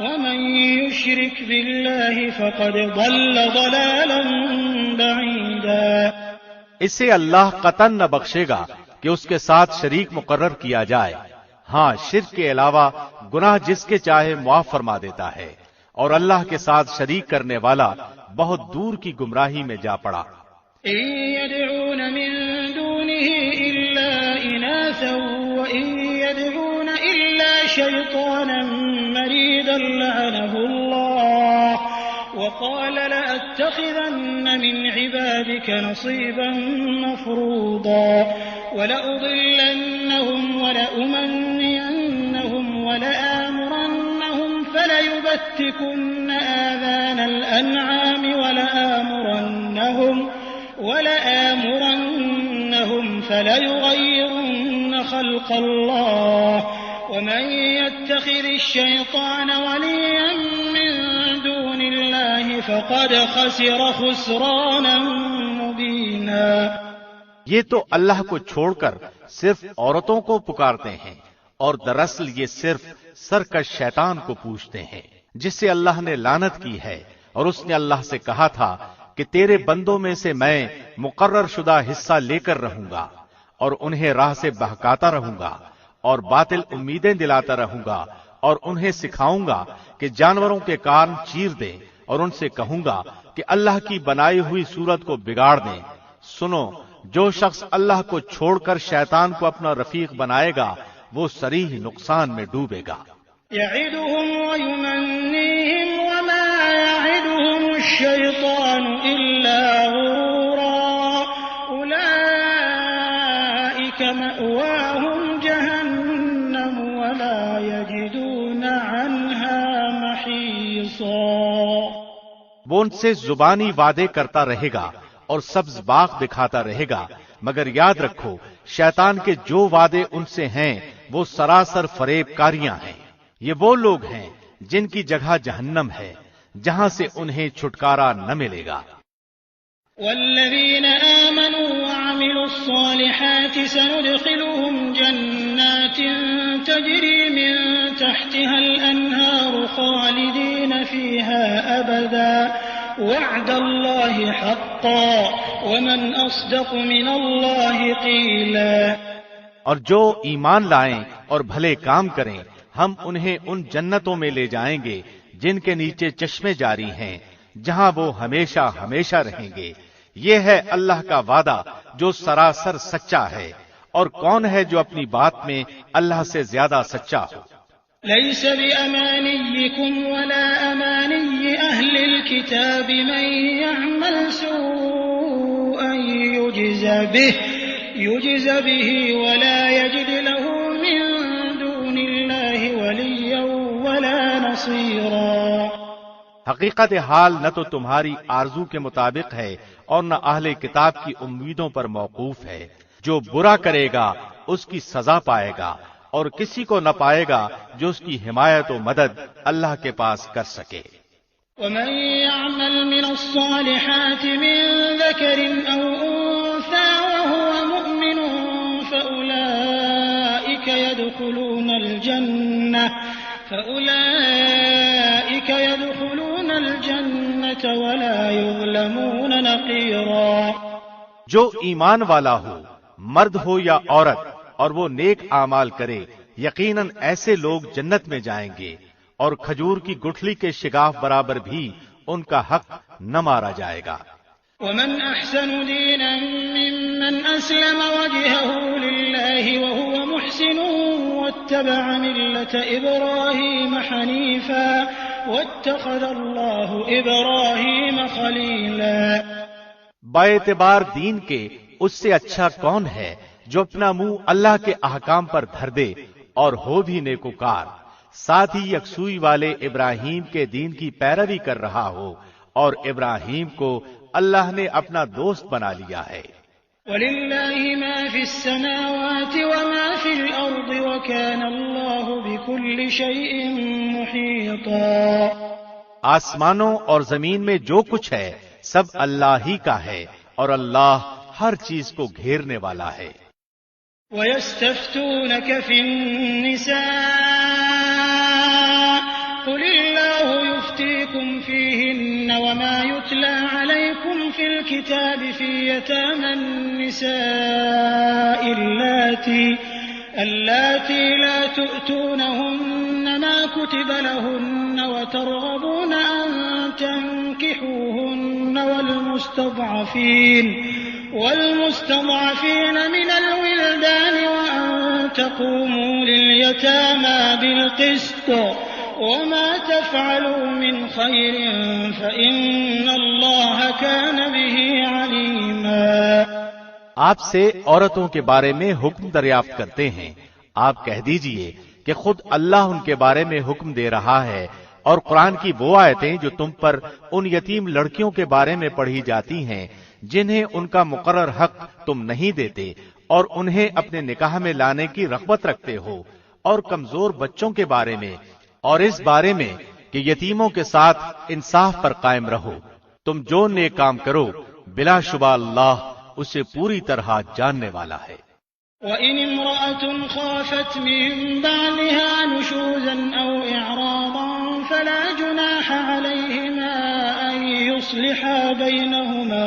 Speaker 1: ومن يشرك بالله فقد ضل ضلالا بعيدا۔
Speaker 2: اسے اللہ قطعاً نہ بخشے گا کہ اس کے ساتھ شریک مقرر کیا جائے، ہاں شرک کے علاوہ گناہ جس کے چاہے معاف فرما دیتا ہے، اور اللہ کے ساتھ شریک کرنے والا بہت دور کی گمراہی میں جا پڑا۔
Speaker 1: إن يدعون من دونه إلا إناثا وإن يدعون إلا شيطانا مريدا لعنه الله وقال لأتخذن من عبادك نصيبا مفروضا ولأضلنهم ولأمنينهم ولآمرنهم فليبتكن آذان الأنعام ولآمرنهم فليغيرن خلق الله ومن يتخذ الشيطان وليا من دون الله فقد خسر خسرانا مبينا۔
Speaker 2: یہ تو اللہ کو چھوڑ کر صرف عورتوں کو پکارتے ہیں، اور دراصل یہ صرف سرکش شیطان کو پوچھتے ہیں جس سے اللہ نے لعنت کی ہے، اور اس نے اللہ سے کہا تھا کہ تیرے بندوں میں سے میں مقرر شدہ حصہ لے کر رہوں گا اور انہیں راہ سے بہکاتا رہوں گا اور باطل امیدیں دلاتا رہوں گا، اور انہیں سکھاؤں گا کہ جانوروں کے کان چیر دیں، اور ان سے کہوں گا کہ اللہ کی بنائی ہوئی صورت کو بگاڑ دیں۔ سنو، جو شخص اللہ کو چھوڑ کر شیطان کو اپنا رفیق بنائے گا وہ صریح نقصان میں ڈوبے گا۔
Speaker 1: يعدهم ويمنيهم وما يعدهم الشيطان إلا غرورا أولئك مأواهم جهنم ولا يجدون عنها محيصا۔
Speaker 2: وہ ان سے زبانی وعدے کرتا رہے گا اور سبز باغ دکھاتا رہے گا، مگر یاد رکھو شیطان کے جو وعدے ان سے ہیں وہ سراسر فریب کاریاں ہیں۔ یہ وہ لوگ ہیں جن کی جگہ جہنم ہے، جہاں سے انہیں چھٹکارا نہ ملے گا۔
Speaker 1: والذين آمنوا وعملوا الصالحات سندخلهم جنات تجري من تحتها الأنهار خالدين فيها أبدا وعد الله حقا ومن أصدق من الله قيلا۔
Speaker 2: اور جو ایمان لائیں اور بھلے کام کریں ہم انہیں ان جنتوں میں لے جائیں گے جن کے نیچے چشمے جاری ہیں، جہاں وہ ہمیشہ ہمیشہ رہیں گے۔ یہ ہے اللہ کا وعدہ جو سراسر سچا ہے، اور کون ہے جو اپنی بات میں اللہ سے زیادہ سچا ہو؟
Speaker 1: ليس بأمانيكم ولا أماني أهل الكتاب من يعمل سوءا يجز به ولا يجد له من دون الله وليا ولا نصيرا۔
Speaker 2: حقیقت حال نہ تو تمہاری آرزو کے مطابق ہے اور نہ اہل کتاب کی امیدوں پر موقوف ہے۔ جو برا کرے گا اس کی سزا پائے گا، اور کسی کو نہ پائے گا جو اس کی حمایت و مدد اللہ کے پاس کر سکے۔
Speaker 1: ومن يعمل من الصالحات من ذكر أو أنثى وهو مؤمن فأولئك يدخلون الجنة ولا يظلمون نقيرا۔
Speaker 2: جو ایمان والا ہو، مرد ہو یا عورت، اور وہ نیک اعمال کرے، یقیناً ایسے لوگ جنت میں جائیں گے، اور کھجور کی گٹھلی کے شگاف برابر بھی ان کا حق نہ مارا جائے گا۔
Speaker 1: ومن أحسن دينا ممن أسلم وجهه لله وهو محسن واتبع ملة إبراهيم حنيفا واتخذ الله إبراهيم خليلا۔
Speaker 2: باعتبار دین کے اس سے اچھا کون ہے جو اپنا منہ اللہ کے احکام پر دھر دے اور ہو بھی نیکوکار، ساتھ ہی یکسوئی والے ابراہیم کے دین کی پیروی کر رہا ہو، اور ابراہیم کو اللہ نے اپنا دوست بنا لیا ہے۔
Speaker 1: وَلِلَّهِ مَا فِي السَّمَاوَاتِ وَمَا فِي الْأَرْضِ وَكَانَ اللَّهُ بِكُلِّ شَيْءٍ مُحِيطًا۔
Speaker 2: آسمانوں اور زمین میں جو کچھ ہے سب اللہ ہی کا ہے، اور اللہ ہر چیز کو گھیرنے والا ہے۔
Speaker 1: وَيَسْتَفْتُونَكَ فِي النِّسَاءِ قُلِ اللَّهُ يُفْتِيكُمْ فِيهِنَّ وَمَا يُتْلَى عَلَيْكُمْ فِي الْكِتَابِ فِي يَتَامَى النِّسَاءِ اللَّاتِي لَا تُؤْتُونَهُنَّ مَا كُتِبَ لَهُنَّ وَتَرْغَبُونَ أَن تَنكِحُوهُنَّ والمستضعفين من الولدان وأن تقوموا لليتامى بالقسط وما تفعلوا من خير فإن الله كان به عليما۔
Speaker 2: آپ سے عورتوں کے بارے میں حکم دریافت کرتے ہیں، آپ کہہ دیجئے کہ خود اللہ ان کے بارے میں حکم دے رہا ہے، اور قرآن کی وہ آیتیں جو تم پر ان یتیم لڑکیوں کے بارے میں پڑھی جاتی ہیں جنہیں ان کا مقرر حق تم نہیں دیتے، اور انہیں اپنے نکاح میں لانے کی رغبت رکھتے ہو، اور کمزور بچوں کے بارے میں، اور اس بارے میں کہ یتیموں کے ساتھ انصاف پر قائم رہو۔ تم جو نیک کام کرو بلا شبہ اللہ اسے پوری طرح جاننے والا ہے۔
Speaker 1: وَإِنِ امْرَأَةٌ خَافَتْ مِن بَعْلِهَا نُشُوزًا أَوْ إِعْرَاضًا فَلَا جُنَاحَ عَلَيْهِمَا أَن يُصْلِحَا بَيْنَهُمَا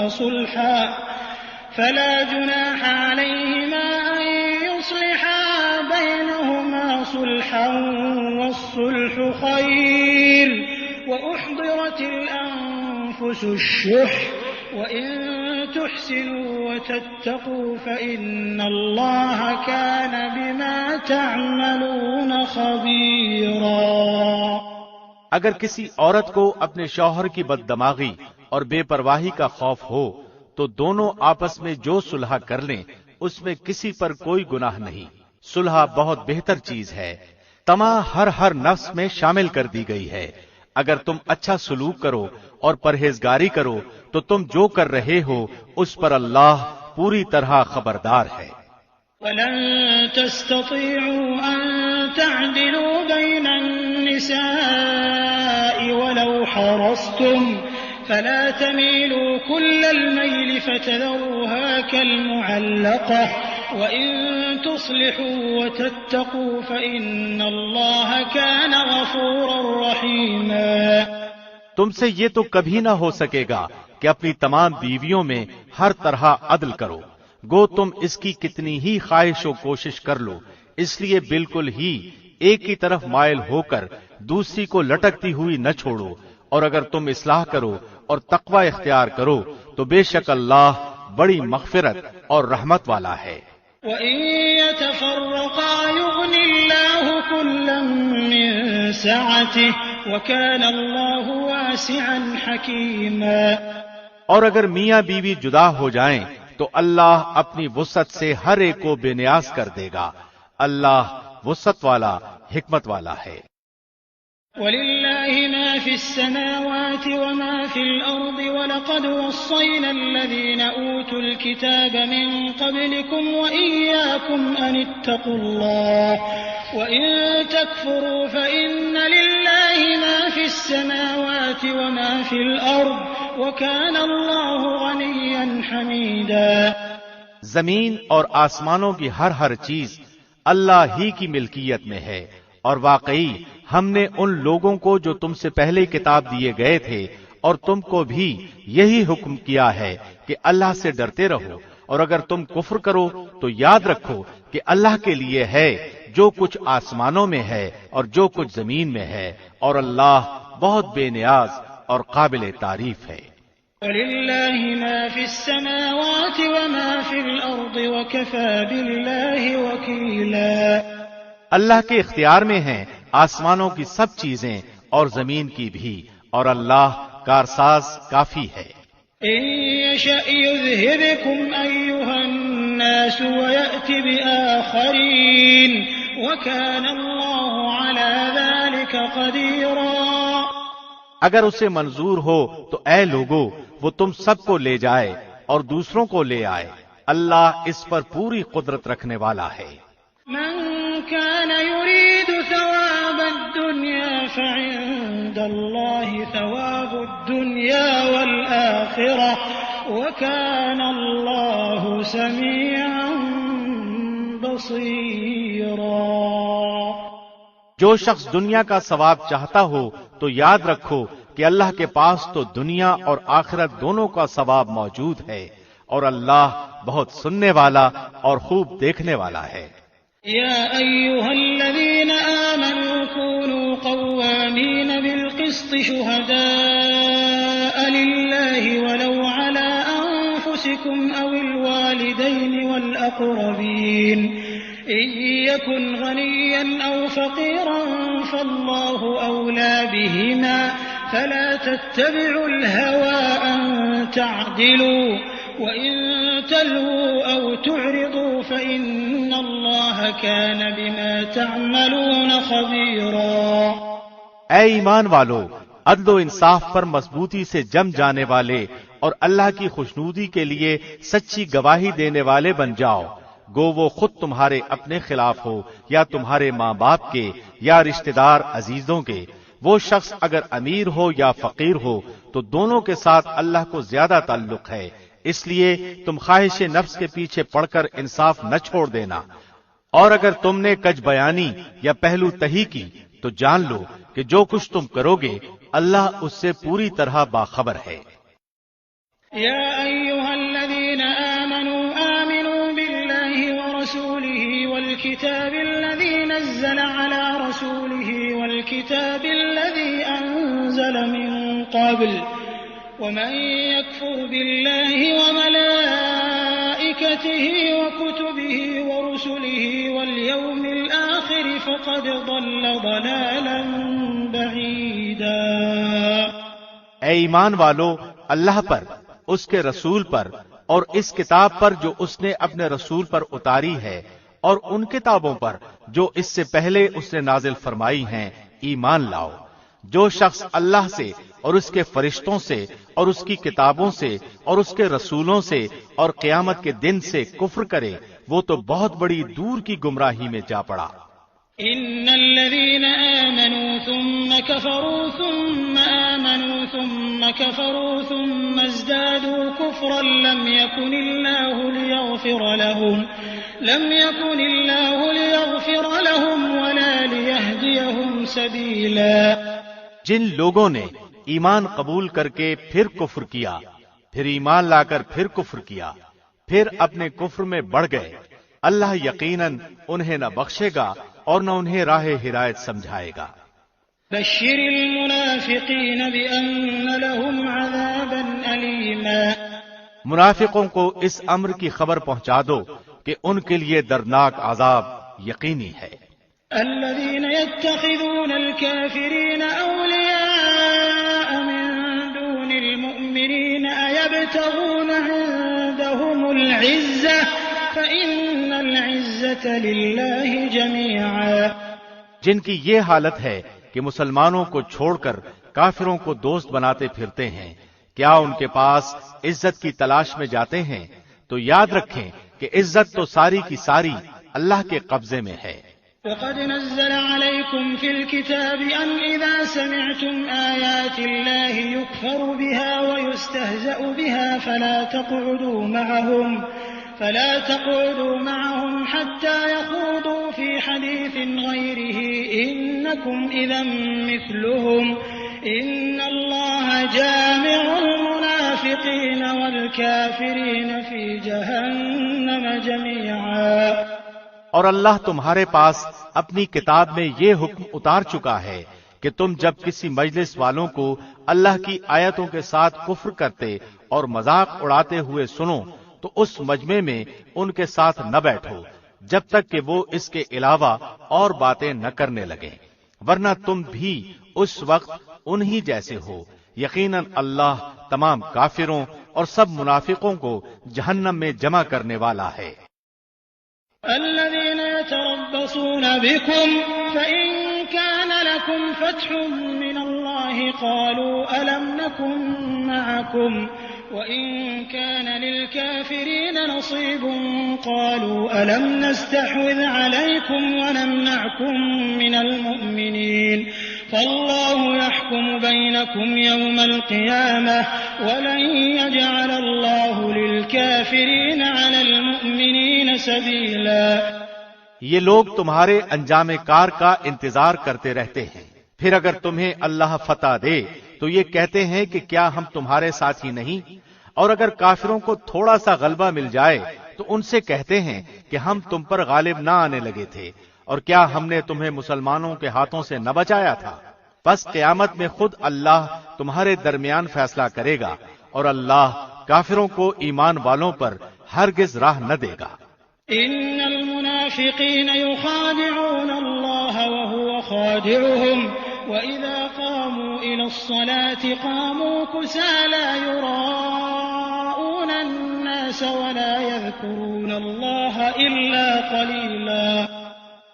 Speaker 1: صُلْحًا وَالصُّلْحُ خَيْرٌ وَأُحْضِرَتِ الْأَنفُسُ الشُّحَّ وَإِن تُحْسِنُوا وَتَتَّقُوا فَإِنَّ اللَّهَ كَانَ بِمَا تَعْمَلُونَ خَبِيرًا۔
Speaker 2: اگر کسی عورت کو اپنے شوہر کی بددماغی اور بے پرواہی کا خوف ہو تو دونوں آپس میں جو صلح کر لیں اس میں کسی پر کوئی گناہ نہیں۔ صلح بہت بہتر چیز ہے، طمع ہر نفس میں شامل کر دی گئی ہے۔ اگر تم اچھا سلوک کرو اور پرہیزگاری کرو تو تم جو کر رہے ہو اس پر اللہ پوری طرح خبردار ہے۔
Speaker 1: وَلَن تَسْتَطِيعُوا أَن تَعْدِلُوا بَيْنَ النِّسَاءِ وَلَوْ حَرَصْتُمْ فَلَا تَمِيلُوا كُلَّ الْمَيْلِ فَتَذَرُوهَا كَالْمُعَلَّقَةِ وَإِن تُصْلِحُوا وَتَتَّقُوا فَإِنَّ اللَّهَ كَانَ غَفُورًا رَّحِيمًا۔
Speaker 2: تم سے یہ تو کبھی نہ ہو سکے گا کہ اپنی تمام بیویوں میں ہر طرح عدل کرو، گو تم اس کی کتنی ہی خواہش و کوشش کر لو، اس لیے بالکل ہی ایک کی طرف مائل ہو کر دوسری کو لٹکتی ہوئی نہ چھوڑو، اور اگر تم اصلاح کرو اور تقوی اختیار کرو تو بے شک اللہ بڑی مغفرت اور رحمت والا ہے۔
Speaker 1: وَإِن يَتَفَرَّقَا يُغْنِ اللَّهُ كُلًّا مِّن سَعَتِهِ وَكَانَ اللَّهُ وَاسِعًا حَكِيمًا۔
Speaker 2: اور اگر میاں بیوی جدا ہو جائیں تو اللہ اپنی وسعت سے ہر ایک کو بے نیاز کر دے گا، اللہ وسعت والا حکمت والا ہے۔
Speaker 1: وَلِلَّهِ مَا فِي السَّمَاوَاتِ وَمَا فِي الْأَرْضِ وَلَقَدْ وَصَّيْنَا الَّذِينَ أُوتُوا الْكِتَابَ مِن قَبْلِكُمْ وَإِيَّاكُمْ أَنِ اتَّقُوا اللَّهَ وَإِن تَكْفُرُوا فَإِنَّ لِلَّهِ مَا فِي السَّمَاوَاتِ وَمَا فِي الْأَرْضِ وَكَانَ اللَّهُ غَنِيًّا حَمِيدًا۔
Speaker 2: زمین اور آسمانوں کی ہر چیز اللہ ہی کی ملکیت میں ہے، اور واقعی ہم نے ان لوگوں کو جو تم سے پہلے کتاب دیے گئے تھے اور تم کو بھی یہی حکم کیا ہے کہ اللہ سے ڈرتے رہو، اور اگر تم کفر کرو تو یاد رکھو کہ اللہ کے لیے ہے جو کچھ آسمانوں میں ہے اور جو کچھ زمین میں ہے، اور اللہ بہت بے نیاز اور قابل تعریف ہے۔
Speaker 1: وَلِلَّهِ مَا فِي السَّمَاوَاتِ وَمَا فِي الْأَرْضِ وَكَفَى بِاللَّهِ وَكِيلًا۔
Speaker 2: اللہ کے اختیار میں ہیں آسمانوں کی سب چیزیں اور زمین کی بھی، اور اللہ کارساز کافی ہے۔
Speaker 1: إِن يَشَأْ يُذْهِبْكُمْ أَيُّهَا النَّاسُ وَيَأْتِ بِآخَرِينَ وَكَانَ اللَّهُ عَلَى ذَلِكَ قَدِيرًا۔
Speaker 2: اگر اسے منظور ہو تو اے لوگو وہ تم سب کو لے جائے اور دوسروں کو لے آئے، اللہ اس پر پوری قدرت رکھنے والا ہے۔
Speaker 1: من كان يريد ثواب الدنيا فعند الله ثواب الدنيا والآخرة وكان الله سميعا بصيرا۔
Speaker 2: جو شخص دنیا کا ثواب چاہتا ہو تو یاد رکھو کہ اللہ کے پاس تو دنیا اور آخرت دونوں کا ثواب موجود ہے، اور اللہ بہت سننے والا اور خوب دیکھنے والا ہے۔
Speaker 1: يا أيها الذين آمنوا كونوا قوامين بالقسط شهداء لله ولو على أنفسكم أو الوالدين والأقربين إن يكن غنيا أو فقيرا فالله أولى بهما فلا تتبعوا الهوى أن تعدلوا وَإِن تَلْوُوا أَوْ تُعْرِضُوا فَإِنَّ اللَّهَ كَانَ بِمَا تَعْمَلُونَ خَبِيرًا۔
Speaker 2: اے ایمان والو، عدل و انصاف پر مضبوطی سے جم جانے والے اور اللہ کی خوشنودی کے لیے سچی گواہی دینے والے بن جاؤ، گو وہ خود تمہارے اپنے خلاف ہو یا تمہارے ماں باپ کے یا رشتہ دار عزیزوں کے۔ وہ شخص اگر امیر ہو یا فقیر ہو تو دونوں کے ساتھ اللہ کو زیادہ تعلق ہے، اس لیے تم خواہش نفس کے پیچھے پڑ کر انصاف نہ چھوڑ دینا، اور اگر تم نے کج بیانی یا پہلو تہی کی تو جان لو کہ جو کچھ تم کرو گے اللہ اس سے پوری طرح باخبر ہے۔
Speaker 1: یا ایھا الذین آمنوا باللہ ورسولہ والکتاب الذی نزل علی رسولہ والکتاب الذی انزل من قبل ومن يكفر بالله وملائكته وكتبه ورسله واليوم الآخر فقد ضل ضلالا بعيدا۔
Speaker 2: اے ایمان والو، اللہ پر، اس کے رسول پر اور اس کتاب پر جو اس نے اپنے رسول پر اتاری ہے اور ان کتابوں پر جو اس سے پہلے اس نے نازل فرمائی ہیں ایمان لاؤ۔ جو شخص اللہ سے اور اس کے فرشتوں سے اور اس کی کتابوں سے اور اس کے رسولوں سے اور قیامت کے دن سے کفر کرے وہ تو بہت بڑی دور کی گمراہی میں جا پڑا۔
Speaker 1: ان الذين آمنوا ثم كفروا ثم آمنوا ثم كفروا ثم ازدادوا كفرا لم يكن الله ليغفر لهم ولا ليهديهم سبيلا۔
Speaker 2: جن لوگوں نے ایمان قبول کر کے پھر کفر کیا، پھر ایمان لا کر پھر کفر کیا، پھر اپنے کفر میں بڑھ گئے، اللہ یقیناً انہیں نہ بخشے گا اور نہ انہیں راہ ہدایت سمجھائے گا۔
Speaker 1: بشر المنافقین بأن لهم عذابا ألیما۔
Speaker 2: منافقوں کو اس امر کی خبر پہنچا دو کہ ان کے لیے دردناک عذاب یقینی ہے۔
Speaker 1: الذين يتخذون الكافرين أولياء من دون المؤمنين أيبتغون عندهم العزة فإن العزة لله جميعا۔
Speaker 2: جن کی یہ حالت ہے کہ مسلمانوں کو چھوڑ کر کافروں کو دوست بناتے پھرتے ہیں، کیا ان کے پاس عزت کی تلاش میں جاتے ہیں؟ تو یاد رکھیں کہ عزت تو ساری کی ساری اللہ کے قبضے میں ہے۔
Speaker 1: وقد نزل عليكم في الكتاب أن إذا سمعتم آيات الله يكفر بها ويستهزأ بها فلا تقعدوا معهم حتى يخوضوا في حديث غيره إنكم إذا مثلهم إن الله جامع المنافقين والكافرين في جهنم جميعا۔
Speaker 2: اور اللہ تمہارے پاس اپنی کتاب میں یہ حکم اتار چکا ہے کہ تم جب کسی مجلس والوں کو اللہ کی آیتوں کے ساتھ کفر کرتے اور مذاق اڑاتے ہوئے سنو تو اس مجمع میں ان کے ساتھ نہ بیٹھو جب تک کہ وہ اس کے علاوہ اور باتیں نہ کرنے لگیں، ورنہ تم بھی اس وقت انہی جیسے ہو۔ یقیناً اللہ تمام کافروں اور سب منافقوں کو جہنم میں جمع کرنے والا ہے۔
Speaker 1: الذين يتربصون بكم فإن كان لكم فتح من الله قالوا ألم نكن معكم وإن كان للكافرين نصيب قالوا ألم نستحوذ عليكم ونمنعكم من المؤمنين فالله يحكم بينكم يوم القيامة ولن يجعل الله للكافرين على المؤمنين سبيلا۔
Speaker 2: یہ لوگ تمہارے انجام کار کا انتظار کرتے رہتے ہیں، پھر اگر تمہیں اللہ فتح دے تو یہ کہتے ہیں کہ کیا ہم تمہارے ساتھ ہی نہیں، اور اگر کافروں کو تھوڑا سا غلبہ مل جائے تو ان سے کہتے ہیں کہ ہم تم پر غالب نہ آنے لگے تھے، اور کیا ہم نے تمہیں مسلمانوں کے ہاتھوں سے نہ بچایا تھا؟ بس قیامت میں خود اللہ تمہارے درمیان فیصلہ کرے گا، اور اللہ کافروں کو ایمان والوں پر ہرگز راہ نہ دے گا۔
Speaker 1: ان المنافقین یخادعون اللہ وهو خادعهم وإذا قاموا إلى الصلاة قاموا كسالى يراءون الناس ولا يذكرون الله إلا قليلا۔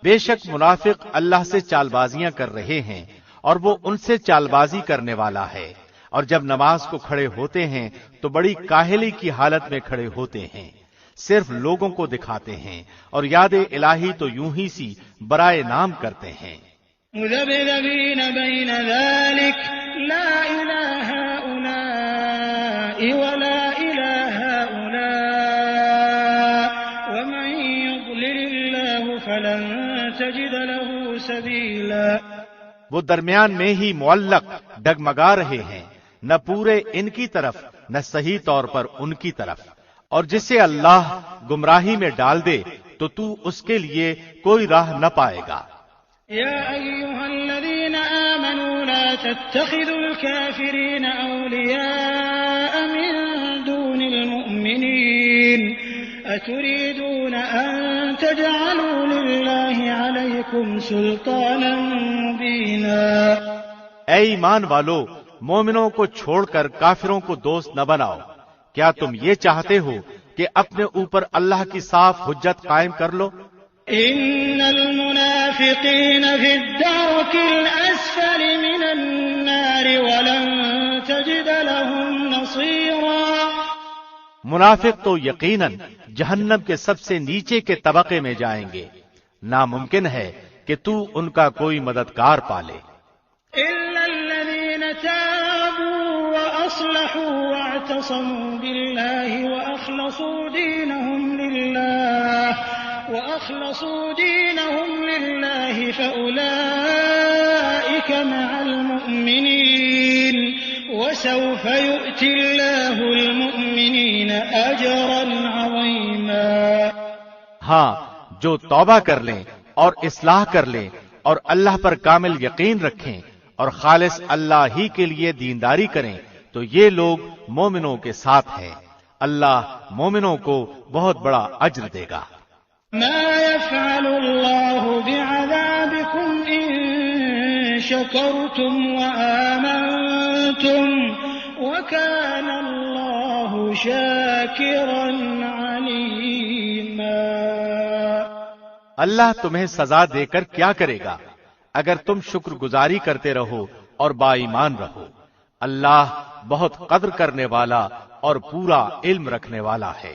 Speaker 2: بے شک منافق اللہ سے چال بازیاں کر رہے ہیں اور وہ ان سے چال بازی کرنے والا ہے، اور جب نماز کو کھڑے ہوتے ہیں تو بڑی کاہلی کی حالت میں کھڑے ہوتے ہیں، صرف لوگوں کو دکھاتے ہیں، اور یاد الہی تو یوں ہی سی برائے نام کرتے ہیں۔
Speaker 1: مذبذبین بین ذلک لا الہ هؤلاء ولا الہ تجد له سبيلا
Speaker 2: وہ درمیان میں ہی معلق ڈگمگا رہے ہیں، نہ پورے ان کی طرف نہ صحیح طور پر ان کی طرف، اور جسے اللہ گمراہی میں ڈال دے تو اس کے لیے کوئی راہ نہ پائے گا۔
Speaker 1: يا أيها الذين آمنوا لا تتخذوا الكافرين أولياء من دون المؤمنين أتريدون أن تجعلوا لله عليكم سلطانا مبينا۔
Speaker 2: اے ایمان والو، مومنوں کو چھوڑ کر کافروں کو دوست نہ بناؤ۔ کیا تم یہ چاہتے ہو کہ اپنے اوپر اللہ کی صاف حجت قائم کر لو؟
Speaker 1: ان المنافقین فی الدرک الاسفل من النار ولن تجد لهم نصیرا۔
Speaker 2: منافق تو یقیناً جہنم کے سب سے نیچے کے طبقے میں جائیں گے، ناممکن ہے کہ تو ان کا کوئی مددگار پالے۔
Speaker 1: الا الذین تابوا واصلحوا واعتصموا بالله واخلصوا دينهم لله فأولئك مع المؤمنين وسوف يؤتي الله المؤمنين أجرا عظيما۔
Speaker 2: ہاں، جو توبہ کر لیں اور اصلاح کر لیں اور اللہ پر کامل یقین رکھیں اور خالص اللہ ہی کے لیے دینداری کریں تو یہ لوگ مومنوں کے ساتھ ہیں، اللہ مومنوں کو بہت بڑا اجر دے گا۔
Speaker 1: ما يفعل الله بعذابكم إن شكرتم وآمنتم وكان الله شاكرا عليما۔
Speaker 2: اللہ تمہیں سزا دے کر کیا کرے گا اگر تم شکر گزاری کرتے رہو اور با ایمان رہو۔ اللہ بہت قدر کرنے والا اور پورا علم رکھنے والا ہے۔